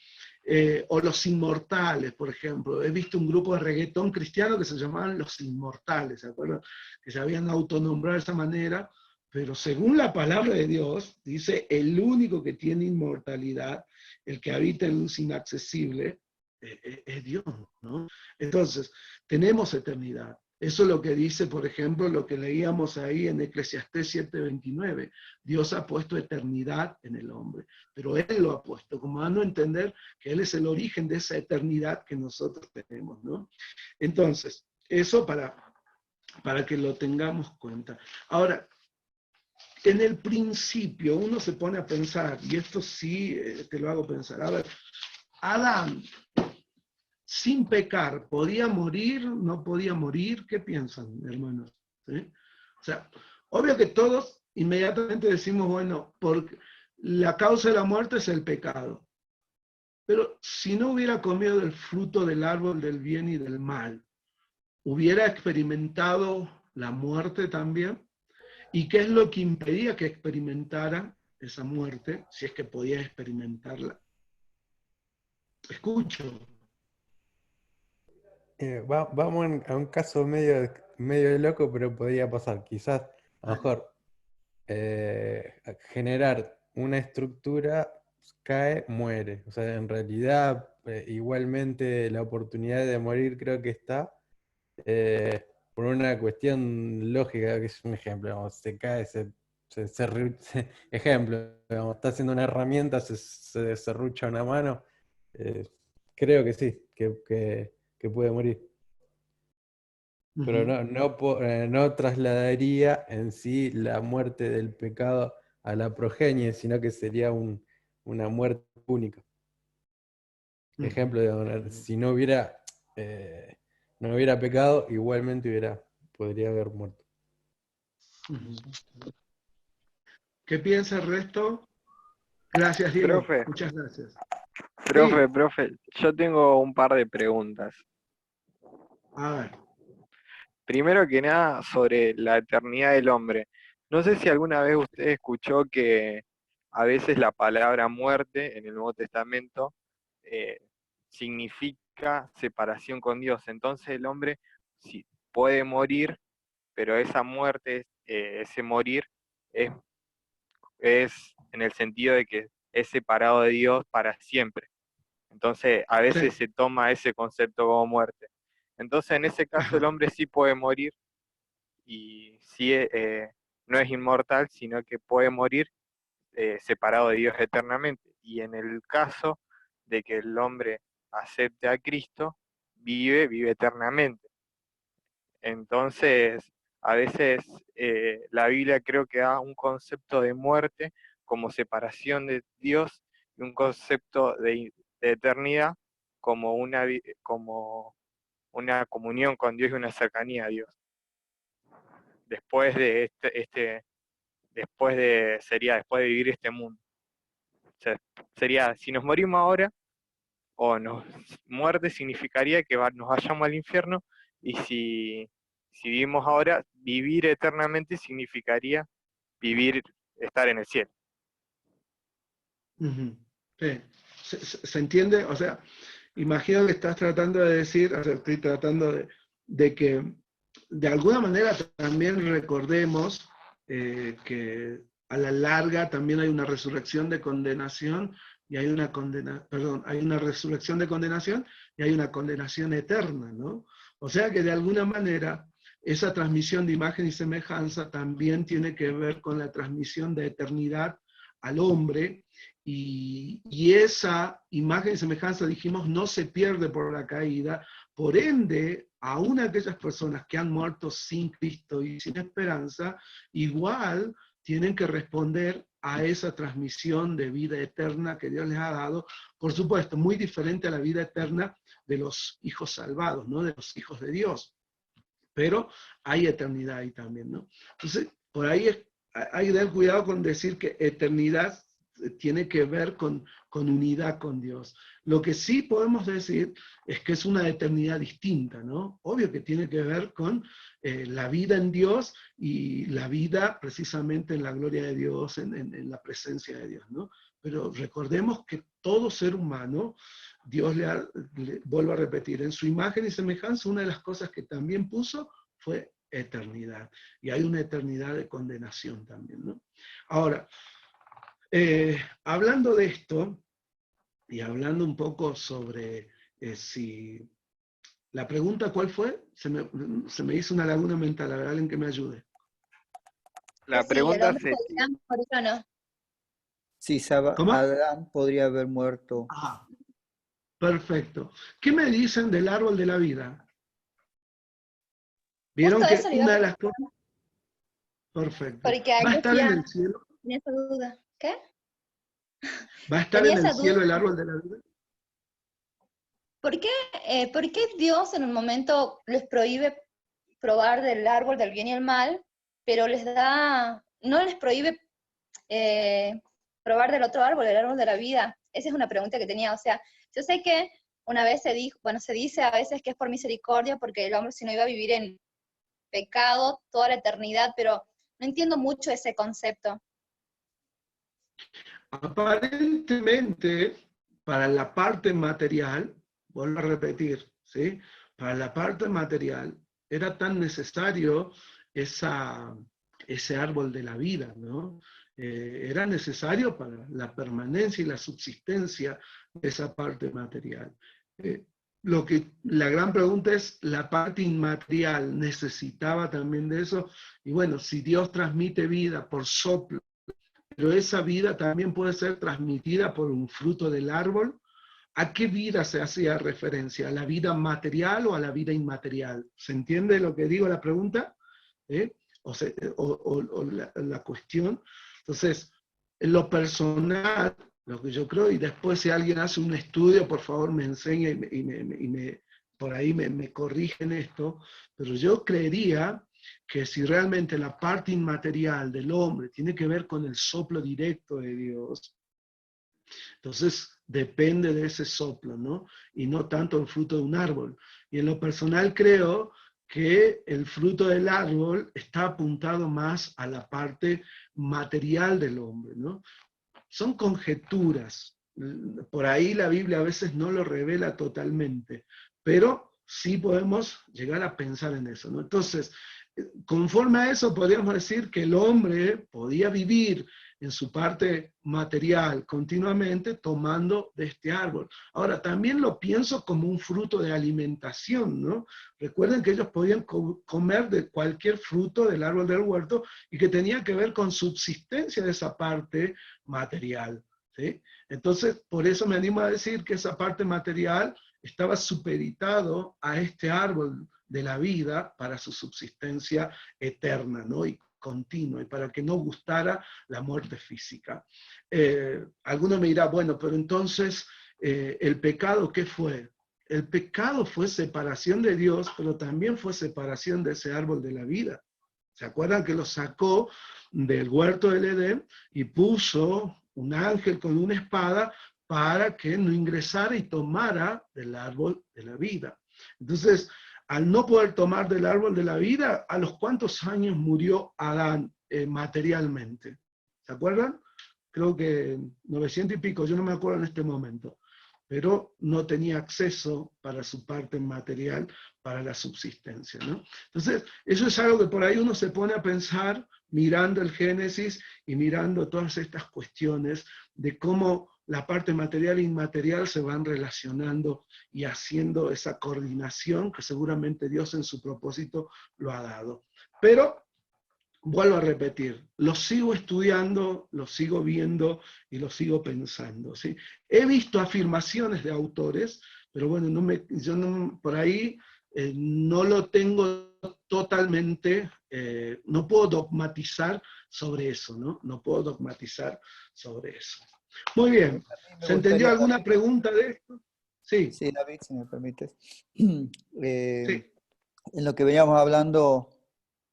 O Los Inmortales, por ejemplo. He visto un grupo de reggaetón cristiano que se llamaban Los Inmortales, ¿se acuerdan? Que se habían autonombrado de esa manera, pero según la palabra de Dios, dice, el único que tiene inmortalidad, el que habita en luz inaccesible, es Dios, ¿no? Entonces, tenemos eternidad. Eso es lo que dice, por ejemplo, lo que leíamos ahí en Eclesiastés 7:29. Dios ha puesto eternidad en el hombre, pero Él lo ha puesto, como a no entender que Él es el origen de esa eternidad que nosotros tenemos, ¿no? Entonces, eso para que lo tengamos cuenta. Ahora, en el principio uno se pone a pensar, y esto sí te lo hago pensar, a ver, Adán, sin pecar, ¿podía morir? ¿No podía morir? ¿Qué piensan, hermanos? ¿Sí? O sea, obvio que todos inmediatamente decimos, bueno, porque la causa de la muerte es el pecado. Pero si no hubiera comido del fruto del árbol del bien y del mal, ¿hubiera experimentado la muerte también? ¿Y qué es lo que impedía que experimentara esa muerte, si es que podía experimentarla? Escucho. Vamos a un caso medio loco, pero podría pasar. Quizás, a lo mejor, generar una estructura, cae, muere. O sea, en realidad, igualmente la oportunidad de morir creo que está, por una cuestión lógica, que es un ejemplo. Digamos, se cae, ejemplo, digamos, está haciendo una herramienta, se serrucha una mano. Creo que sí, que puede morir. Pero no trasladaría en sí la muerte del pecado a la progenie, sino que sería una muerte única. Ejemplo, digamos, si no hubiera pecado, igualmente podría haber muerto. ¿Qué piensa el resto? Gracias, Diego. Profe, Muchas gracias. profe, yo tengo un par de preguntas. A ver. Primero que nada, sobre la eternidad del hombre. No sé si alguna vez usted escuchó que a veces la palabra muerte en el Nuevo Testamento significa separación con Dios. Entonces el hombre sí puede morir, pero esa muerte, ese morir, es en el sentido de que es separado de Dios para siempre. Entonces, a veces se toma ese concepto como muerte. Entonces, en ese caso, el hombre sí puede morir y sí no es inmortal, sino que puede morir separado de Dios eternamente. Y en el caso de que el hombre acepte a Cristo, vive eternamente. Entonces, a veces la Biblia creo que da un concepto de muerte como separación de Dios y un concepto de eternidad como como una comunión con Dios y una cercanía a Dios. Después de sería después de vivir este mundo. O sea, sería, si nos morimos ahora, muerte significaría que nos vayamos al infierno, y si vivimos ahora, vivir eternamente significaría estar en el cielo. Sí. ¿Se entiende? O sea, imagino que estás tratando de decir, o sea, estoy tratando de que de alguna manera también recordemos que a la larga también hay una resurrección de condenación y hay hay una resurrección de condenación y hay una condenación eterna, ¿no? O sea que de alguna manera esa transmisión de imagen y semejanza también tiene que ver con la transmisión de eternidad al hombre, y esa imagen y semejanza, dijimos, no se pierde por la caída. Por ende, aún aquellas personas que han muerto sin Cristo y sin esperanza, igual tienen que responder a esa transmisión de vida eterna que Dios les ha dado, por supuesto, muy diferente a la vida eterna de los hijos salvados, ¿no? De los hijos de Dios. Pero hay eternidad ahí también, ¿no? Entonces, por ahí hay que tener cuidado con decir que eternidad tiene que ver con unidad con Dios. Lo que sí podemos decir es que es una eternidad distinta, ¿no? Obvio que tiene que ver con la vida en Dios y la vida precisamente en la gloria de Dios, en la presencia de Dios, ¿no? Pero recordemos que todo ser humano, Dios vuelvo a repetir, en su imagen y semejanza, una de las cosas que también puso fue eternidad. Y hay una eternidad de condenación también, ¿no? Ahora, hablando de esto, y hablando un poco sobre si La pregunta, ¿cuál fue? Se me hizo una laguna mental, a ver, alguien que me ayude. La Sí, el pregunta hombre podría morir o no. Sí, ¿Cómo? Adán podría haber muerto. Ah, perfecto. ¿Qué me dicen del árbol de la vida? ¿Vieron Justo que eso le iba a una de las preguntar, cosas? Perfecto. porque ¿Va a ahí estar en decía, el cielo? tenía esa duda. ¿Qué? ¿Va a estar Tenía en el esa duda. cielo el árbol de la vida? ¿Por qué Dios en un momento les prohíbe probar del árbol del bien y el mal, pero no les prohíbe probar del otro árbol, el árbol de la vida? Esa es una pregunta que tenía. O sea, yo sé que una vez se dijo, bueno, se dice a veces que es por misericordia, porque el hombre si no iba a vivir en pecado toda la eternidad, pero no entiendo mucho ese concepto. Aparentemente, para la parte material, vuelvo a repetir, ¿sí? Para la parte material era tan necesario ese árbol de la vida, ¿no? Era necesario para la permanencia y la subsistencia de esa parte material. La gran pregunta es, ¿la parte inmaterial necesitaba también de eso? Y bueno, si Dios transmite vida por soplo, pero esa vida también puede ser transmitida por un fruto del árbol. ¿A qué vida se hacía referencia? ¿A la vida material o a la vida inmaterial? ¿Se entiende lo que digo, la pregunta? O la cuestión. Entonces, en lo personal, lo que yo creo, y después si alguien hace un estudio, por favor me enseña por ahí me corrigen esto, pero yo creería que si realmente la parte inmaterial del hombre tiene que ver con el soplo directo de Dios, entonces depende de ese soplo, ¿no? Y no tanto el fruto de un árbol. Y en lo personal creo que el fruto del árbol está apuntado más a la parte material del hombre, ¿no? Son conjeturas. Por ahí la Biblia a veces no lo revela totalmente, pero sí podemos llegar a pensar en eso, ¿no? Entonces, conforme a eso podríamos decir que el hombre podía vivir en su parte material continuamente tomando de este árbol. Ahora, también lo pienso como un fruto de alimentación, ¿no? Recuerden que ellos podían comer de cualquier fruto del árbol del huerto y que tenía que ver con subsistencia de esa parte material, ¿sí? Entonces, por eso me animo a decir que esa parte material estaba supeditado a este árbol de la vida para su subsistencia eterna, ¿no? Y continua, y para que no gustara la muerte física. Alguno me dirá, bueno, pero entonces, ¿el pecado qué fue? El pecado fue separación de Dios, pero también fue separación de ese árbol de la vida. ¿Se acuerdan que lo sacó del huerto del Edén y puso un ángel con una espada para que no ingresara y tomara del árbol de la vida? Entonces, al no poder tomar del árbol de la vida, ¿a los cuántos años murió Adán materialmente? ¿Se acuerdan? Creo que 900 y pico, yo no me acuerdo en este momento, pero no tenía acceso para su parte material, para la subsistencia, ¿no? Entonces, eso es algo que por ahí uno se pone a pensar mirando el Génesis y mirando todas estas cuestiones de cómo la parte material e inmaterial se van relacionando y haciendo esa coordinación que seguramente Dios en su propósito lo ha dado. Pero, vuelvo a repetir, lo sigo estudiando, lo sigo viendo y lo sigo pensando, ¿sí? He visto afirmaciones de autores, pero bueno, yo no, por ahí no lo tengo totalmente, no puedo dogmatizar sobre eso, ¿no? No puedo dogmatizar sobre eso. Muy bien. ¿Se entendió alguna pregunta de esto? Sí. Sí, David, si me permites. Sí. En lo que veníamos hablando,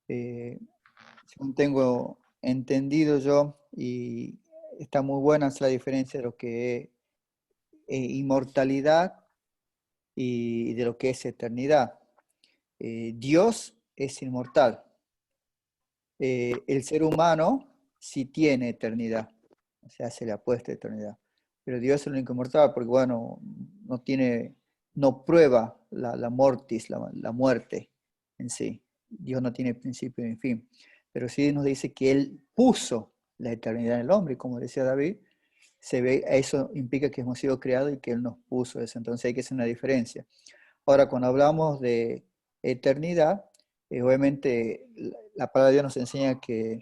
según tengo entendido yo, y está muy buena la diferencia de lo que es inmortalidad y de lo que es eternidad. Dios es inmortal. El ser humano sí tiene eternidad, o sea, se le apuesta eternidad. Pero Dios es el único inmortal porque, bueno, no prueba la mortis, la muerte en sí. Dios no tiene principio ni fin. Pero sí nos dice que Él puso la eternidad en el hombre, y como decía David, eso implica que hemos sido creados y que Él nos puso eso. Entonces hay que hacer una diferencia. Ahora, cuando hablamos de eternidad, obviamente la palabra de Dios nos enseña que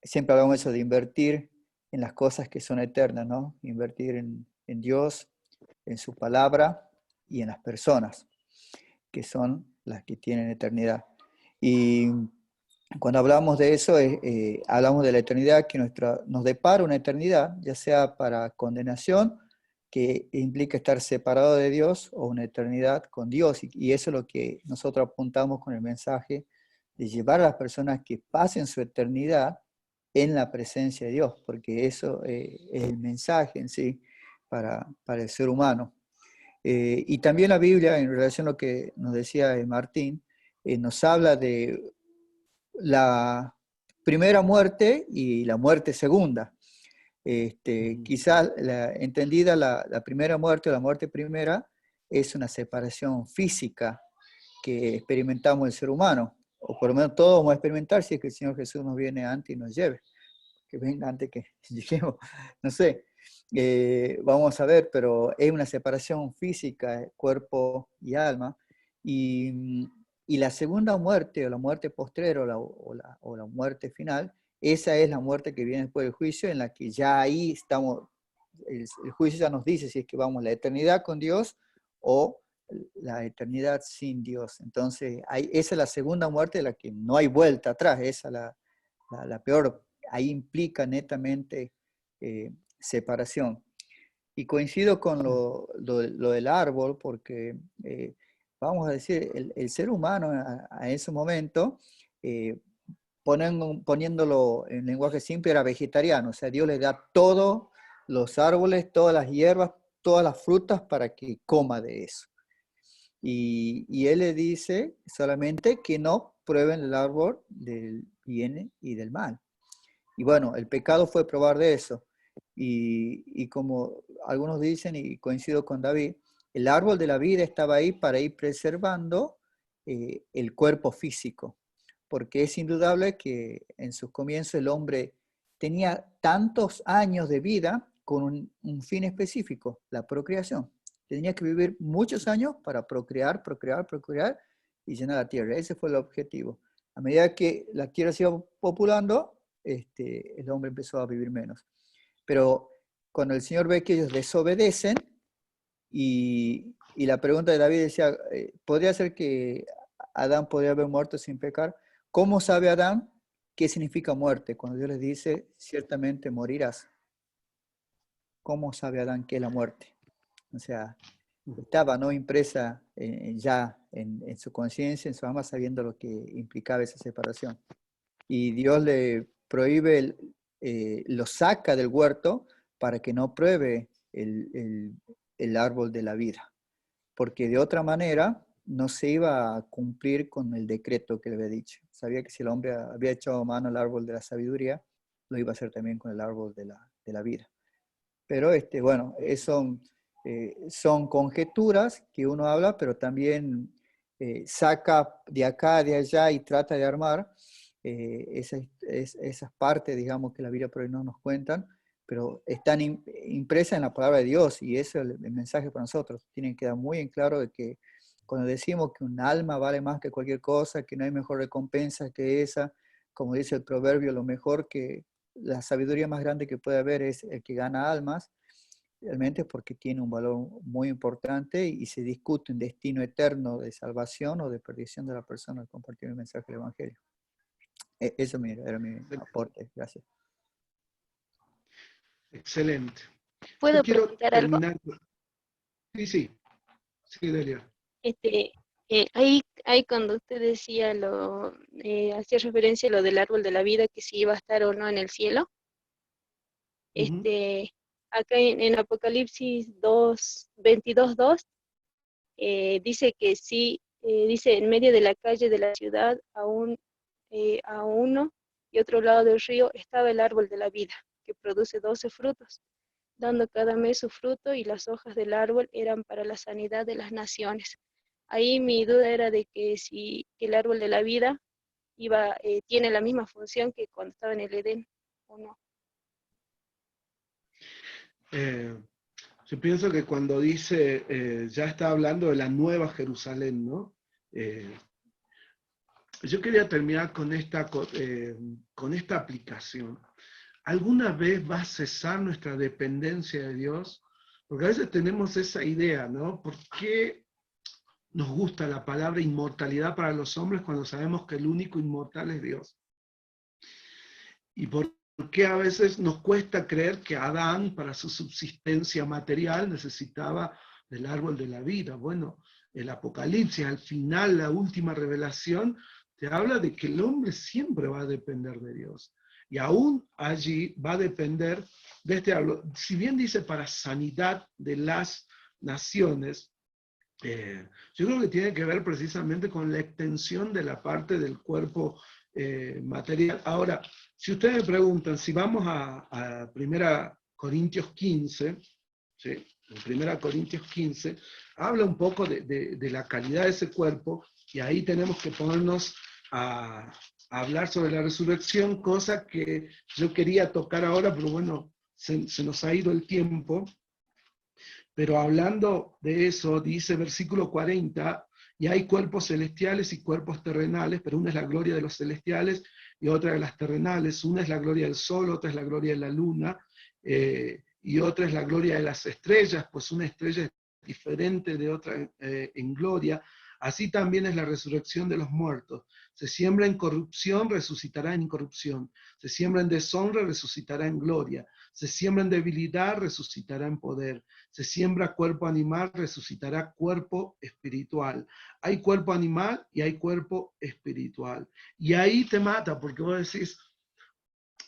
siempre hablamos eso de invertir en las cosas que son eternas, ¿no? Invertir en Dios, en su palabra y en las personas, que son las que tienen eternidad. Y cuando hablamos de eso, hablamos de la eternidad que nos depara una eternidad, ya sea para condenación, que implica estar separado de Dios, o una eternidad con Dios. Y eso es lo que nosotros apuntamos con el mensaje de llevar a las personas que pasen su eternidad en la presencia de Dios, porque eso es el mensaje en sí para el ser humano. Y también la Biblia, en relación a lo que nos decía Martín, nos habla de la primera muerte y la muerte segunda. Quizás entendida la primera muerte o la muerte primera es una separación física que experimentamos el ser humano, o por lo menos todos vamos a experimentar si es que el Señor Jesús nos viene antes y nos lleve, que venga antes que lleguemos, no sé, vamos a ver, pero es una separación física, cuerpo y alma, y la segunda muerte, o la muerte postrera, o la muerte final, esa es la muerte que viene después del juicio, en la que ya ahí estamos, el juicio ya nos dice si es que vamos a la eternidad con Dios o la eternidad sin Dios. Entonces, esa es la segunda muerte de la que no hay vuelta atrás, esa es la peor. Ahí implica netamente separación. Y coincido con lo del árbol, porque vamos a decir, el ser humano a ese momento, poniéndolo en lenguaje simple, era vegetariano. O sea, Dios le da todos los árboles, todas las hierbas, todas las frutas para que coma de eso. Y Él le dice solamente que no prueben el árbol del bien y del mal. Y bueno, el pecado fue probar de eso. Y como algunos dicen, y coincido con David, el árbol de la vida estaba ahí para ir preservando el cuerpo físico, porque es indudable que en sus comienzos el hombre tenía tantos años de vida con un fin específico, la procreación. Tenía que vivir muchos años para procrear y llenar la tierra. Ese fue el objetivo. A medida que la tierra se iba populando, el hombre empezó a vivir menos. Pero cuando el Señor ve que ellos desobedecen, y la pregunta de David decía, ¿podría ser que Adán podría haber muerto sin pecar? ¿Cómo sabe Adán qué significa muerte? Cuando Dios les dice, ciertamente morirás. ¿Cómo sabe Adán qué es la muerte? O sea, estaba no impresa ya en su conciencia, en su alma, sabiendo lo que implicaba esa separación. Y Dios le prohíbe, lo saca del huerto para que no pruebe el árbol de la vida, porque de otra manera no se iba a cumplir con el decreto que le había dicho. Sabía que si el hombre había echado mano al árbol de la sabiduría, lo iba a hacer también con el árbol de la vida. Pero bueno, son conjeturas que uno habla, pero también saca de acá, de allá, y trata de armar esas partes, digamos, que la Biblia por ahí no nos cuentan, pero están impresas en la palabra de Dios, y ese es el mensaje para nosotros. Tienen que quedar muy en claro de que cuando decimos que un alma vale más que cualquier cosa, que no hay mejor recompensa que esa, como dice el proverbio, lo mejor que la sabiduría más grande que puede haber es el que gana almas, realmente es porque tiene un valor muy importante, y se discute un destino eterno de salvación o de perdición de la persona al compartir el mensaje del Evangelio. Eso era mi aporte. Gracias. Excelente. ¿Puedo Yo quiero preguntar algo? terminar. Sí, Delia. Ahí cuando usted decía hacía referencia a lo del árbol de la vida, que si iba a estar o no en el cielo. Acá en Apocalipsis 22:2 dice que sí, dice en medio de la calle de la ciudad, a uno y otro lado del río, estaba el árbol de la vida, que produce 12 frutos, dando cada mes su fruto, y las hojas del árbol eran para la sanidad de las naciones. Ahí mi duda era de que si el árbol de la vida tiene la misma función que cuando estaba en el Edén, ¿o no? Yo pienso que cuando dice, ya está hablando de la nueva Jerusalén, ¿no? Yo quería terminar con esta aplicación. ¿Alguna vez va a cesar nuestra dependencia de Dios? Porque a veces tenemos esa idea, ¿no? ¿Por qué nos gusta la palabra inmortalidad para los hombres cuando sabemos que el único inmortal es Dios? ¿Y por qué a veces nos cuesta creer que Adán, para su subsistencia material, necesitaba del árbol de la vida? Bueno, el Apocalipsis, al final, la última revelación, te habla de que el hombre siempre va a depender de Dios. Y aún allí va a depender de este árbol. Si bien dice para sanidad de las naciones, yo creo que tiene que ver precisamente con la extensión de la parte del cuerpo material. Ahora, si ustedes me preguntan, si vamos a 1 Corintios 15, ¿sí? En 1 Corintios 15, habla un poco de la calidad de ese cuerpo, y ahí tenemos que ponernos a hablar sobre la resurrección, cosa que yo quería tocar ahora, pero bueno, se nos ha ido el tiempo. Pero hablando de eso, dice versículo 40, y hay cuerpos celestiales y cuerpos terrenales, pero una es la gloria de los celestiales y otra de las terrenales. Una es la gloria del sol, otra es la gloria de la luna, y otra es la gloria de las estrellas, pues una estrella es diferente de otra en gloria. Así también es la resurrección de los muertos. Se siembra en corrupción, resucitará en incorrupción. Se siembra en deshonra, resucitará en gloria. Se siembra en debilidad, resucitará en poder. Se siembra cuerpo animal, resucitará cuerpo espiritual. Hay cuerpo animal y hay cuerpo espiritual. Y ahí te mata, porque vos decís,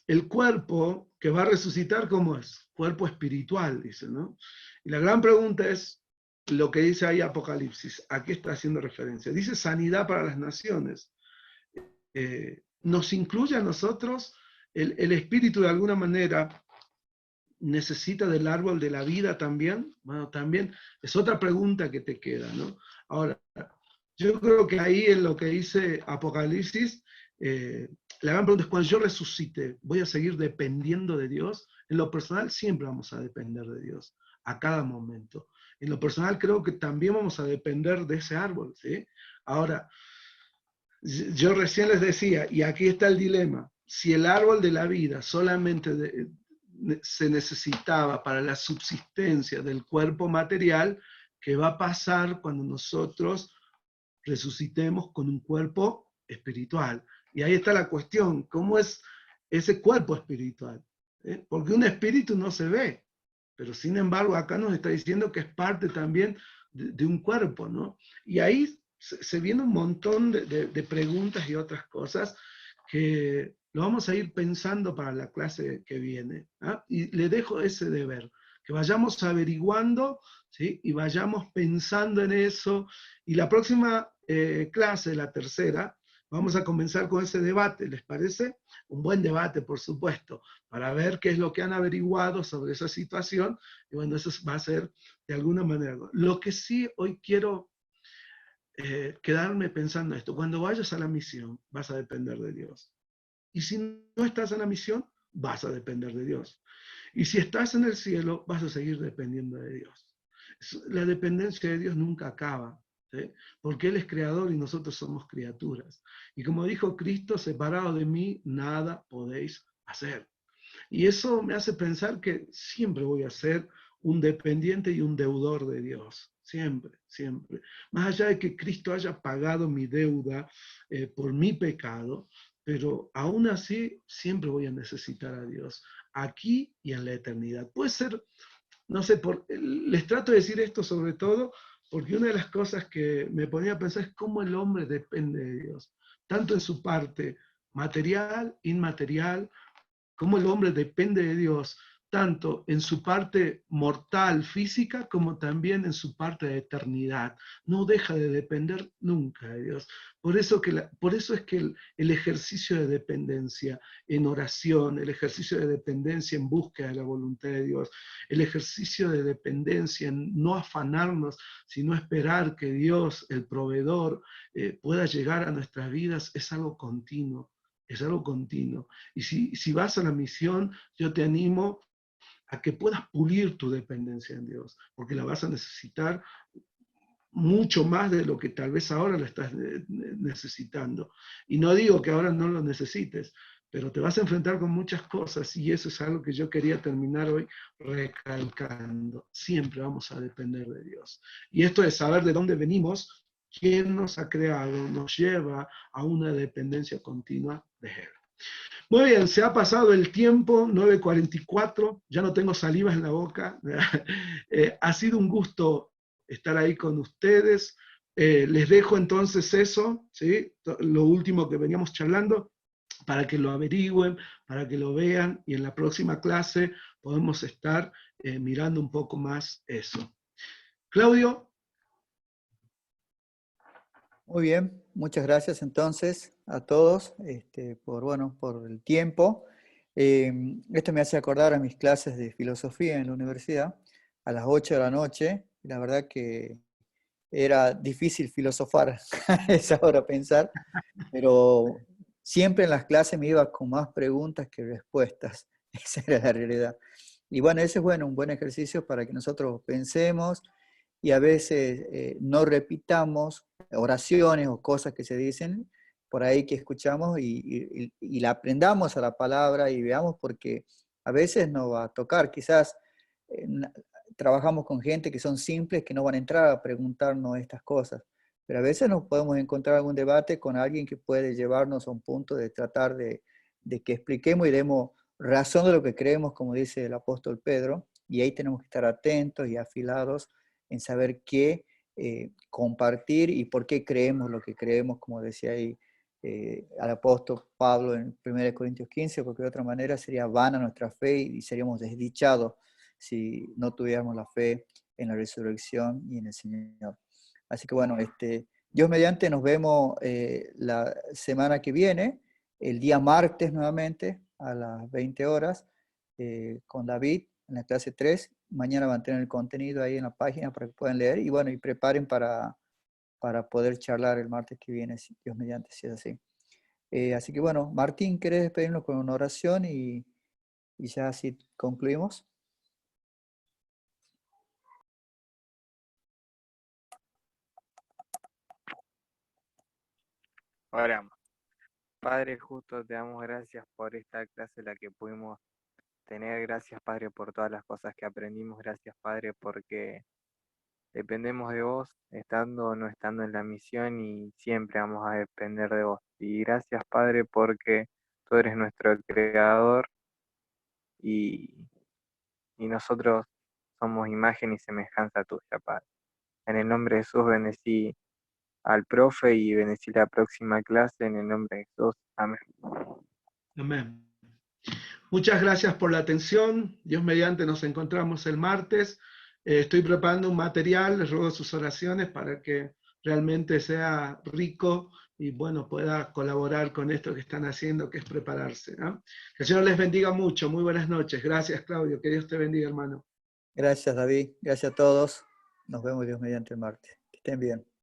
el cuerpo que va a resucitar, ¿cómo es? Cuerpo espiritual, dice, ¿no? Y la gran pregunta es, lo que dice ahí Apocalipsis, ¿a qué está haciendo referencia? Dice sanidad para las naciones. ¿Nos incluye a nosotros? ¿El espíritu de alguna manera necesita del árbol de la vida también? Bueno, también es otra pregunta que te queda, ¿no? Ahora, yo creo que ahí en lo que dice Apocalipsis, la gran pregunta es, cuando yo resucite, ¿voy a seguir dependiendo de Dios? En lo personal siempre vamos a depender de Dios, a cada momento. En lo personal creo que también vamos a depender de ese árbol, ¿sí? Ahora, yo recién les decía, y aquí está el dilema, si el árbol de la vida solamente se necesitaba para la subsistencia del cuerpo material, ¿qué va a pasar cuando nosotros resucitemos con un cuerpo espiritual? Y ahí está la cuestión, ¿cómo es ese cuerpo espiritual? Porque un espíritu no se ve, pero sin embargo acá nos está diciendo que es parte también de un cuerpo, ¿no? Y ahí se viene un montón de preguntas y otras cosas que lo vamos a ir pensando para la clase que viene, ¿ah? Y le dejo ese deber, que vayamos averiguando, ¿sí? Y vayamos pensando en eso, y la próxima clase, la tercera, vamos a comenzar con ese debate, ¿les parece? Un buen debate, por supuesto, para ver qué es lo que han averiguado sobre esa situación, y bueno, eso va a ser de alguna manera. Lo que sí hoy quiero quedarme pensando esto, cuando vayas a la misión, vas a depender de Dios. Y si no estás en la misión, vas a depender de Dios. Y si estás en el cielo, vas a seguir dependiendo de Dios. La dependencia de Dios nunca acaba, ¿sí? Porque Él es creador y nosotros somos criaturas. Y como dijo Cristo, separado de mí, nada podéis hacer. Y eso me hace pensar que siempre voy a ser un dependiente y un deudor de Dios. Siempre, siempre. Más allá de que Cristo haya pagado mi deuda por mi pecado, pero aún así siempre voy a necesitar a Dios, aquí y en la eternidad. Puede ser, no sé, les trato de decir esto sobre todo porque una de las cosas que me ponía a pensar es cómo el hombre depende de Dios, tanto en su parte material, inmaterial, cómo el hombre depende de Dios, tanto en su parte mortal, física, como también en su parte de eternidad. No deja de depender nunca de Dios. Por eso es que el ejercicio de dependencia en oración, el ejercicio de dependencia en búsqueda de la voluntad de Dios, el ejercicio de dependencia en no afanarnos, sino esperar que Dios, el proveedor, pueda llegar a nuestras vidas, es algo continuo. Es algo continuo. Y si vas a la misión, yo te animo a que puedas pulir tu dependencia en Dios, porque la vas a necesitar mucho más de lo que tal vez ahora lo estás necesitando. Y no digo que ahora no lo necesites, pero te vas a enfrentar con muchas cosas, y eso es algo que yo quería terminar hoy recalcando. Siempre vamos a depender de Dios. Y esto de saber de dónde venimos, quién nos ha creado, nos lleva a una dependencia continua de Él. Muy bien, se ha pasado el tiempo, 9:44, ya no tengo saliva en la boca. Ha sido un gusto estar ahí con ustedes. Les dejo entonces eso, ¿sí? Lo último que veníamos charlando, para que lo averigüen, para que lo vean, y en la próxima clase podemos estar mirando un poco más eso. Claudio. Muy bien, muchas gracias entonces a todos por el tiempo. Esto me hace acordar a mis clases de filosofía en la universidad, a las 8 de la noche. La verdad que era difícil filosofar a esa hora, pensar, pero siempre en las clases me iba con más preguntas que respuestas. Esa era la realidad. Y bueno, ese es un buen ejercicio para que nosotros pensemos y a veces no repitamos oraciones o cosas que se dicen por ahí que escuchamos y la aprendamos a la palabra y veamos, porque a veces nos va a tocar. Quizás trabajamos con gente que son simples, que no van a entrar a preguntarnos estas cosas, pero a veces nos podemos encontrar algún debate con alguien que puede llevarnos a un punto de tratar de que expliquemos y demos razón de lo que creemos, como dice el apóstol Pedro, y ahí tenemos que estar atentos y afilados en saber qué compartir y por qué creemos lo que creemos, como decía ahí al apóstol Pablo en 1 Corintios 15, porque de otra manera sería vana nuestra fe y seríamos desdichados si no tuviéramos la fe en la resurrección y en el Señor. Así que bueno, Dios mediante, nos vemos la semana que viene, el día martes nuevamente, a las 20 horas, con David en la clase 3. Mañana van a tener el contenido ahí en la página para que puedan leer, y bueno, y preparen para poder charlar el martes que viene, si Dios mediante, si es así. Así que bueno, Martín, ¿querés despedirnos con una oración y ya así concluimos? Oramos. Padre justo, te damos gracias por esta clase la que pudimos tener. Gracias, Padre, por todas las cosas que aprendimos. Gracias, Padre, porque dependemos de vos, estando o no estando en la misión, y siempre vamos a depender de vos. Y gracias, Padre, porque tú eres nuestro creador y nosotros somos imagen y semejanza tuya, Padre. En el nombre de Jesús, bendecí al profe y bendecí la próxima clase, en el nombre de Jesús. Amén. Amén. Muchas gracias por la atención. Dios mediante, nos encontramos el martes. Estoy preparando un material, les ruego sus oraciones para que realmente sea rico y bueno, pueda colaborar con esto que están haciendo, que es prepararse, ¿no? Que el Señor les bendiga mucho. Muy buenas noches. Gracias, Claudio. Que Dios te bendiga, hermano. Gracias, David. Gracias a todos. Nos vemos Dios mediante el martes. Que estén bien.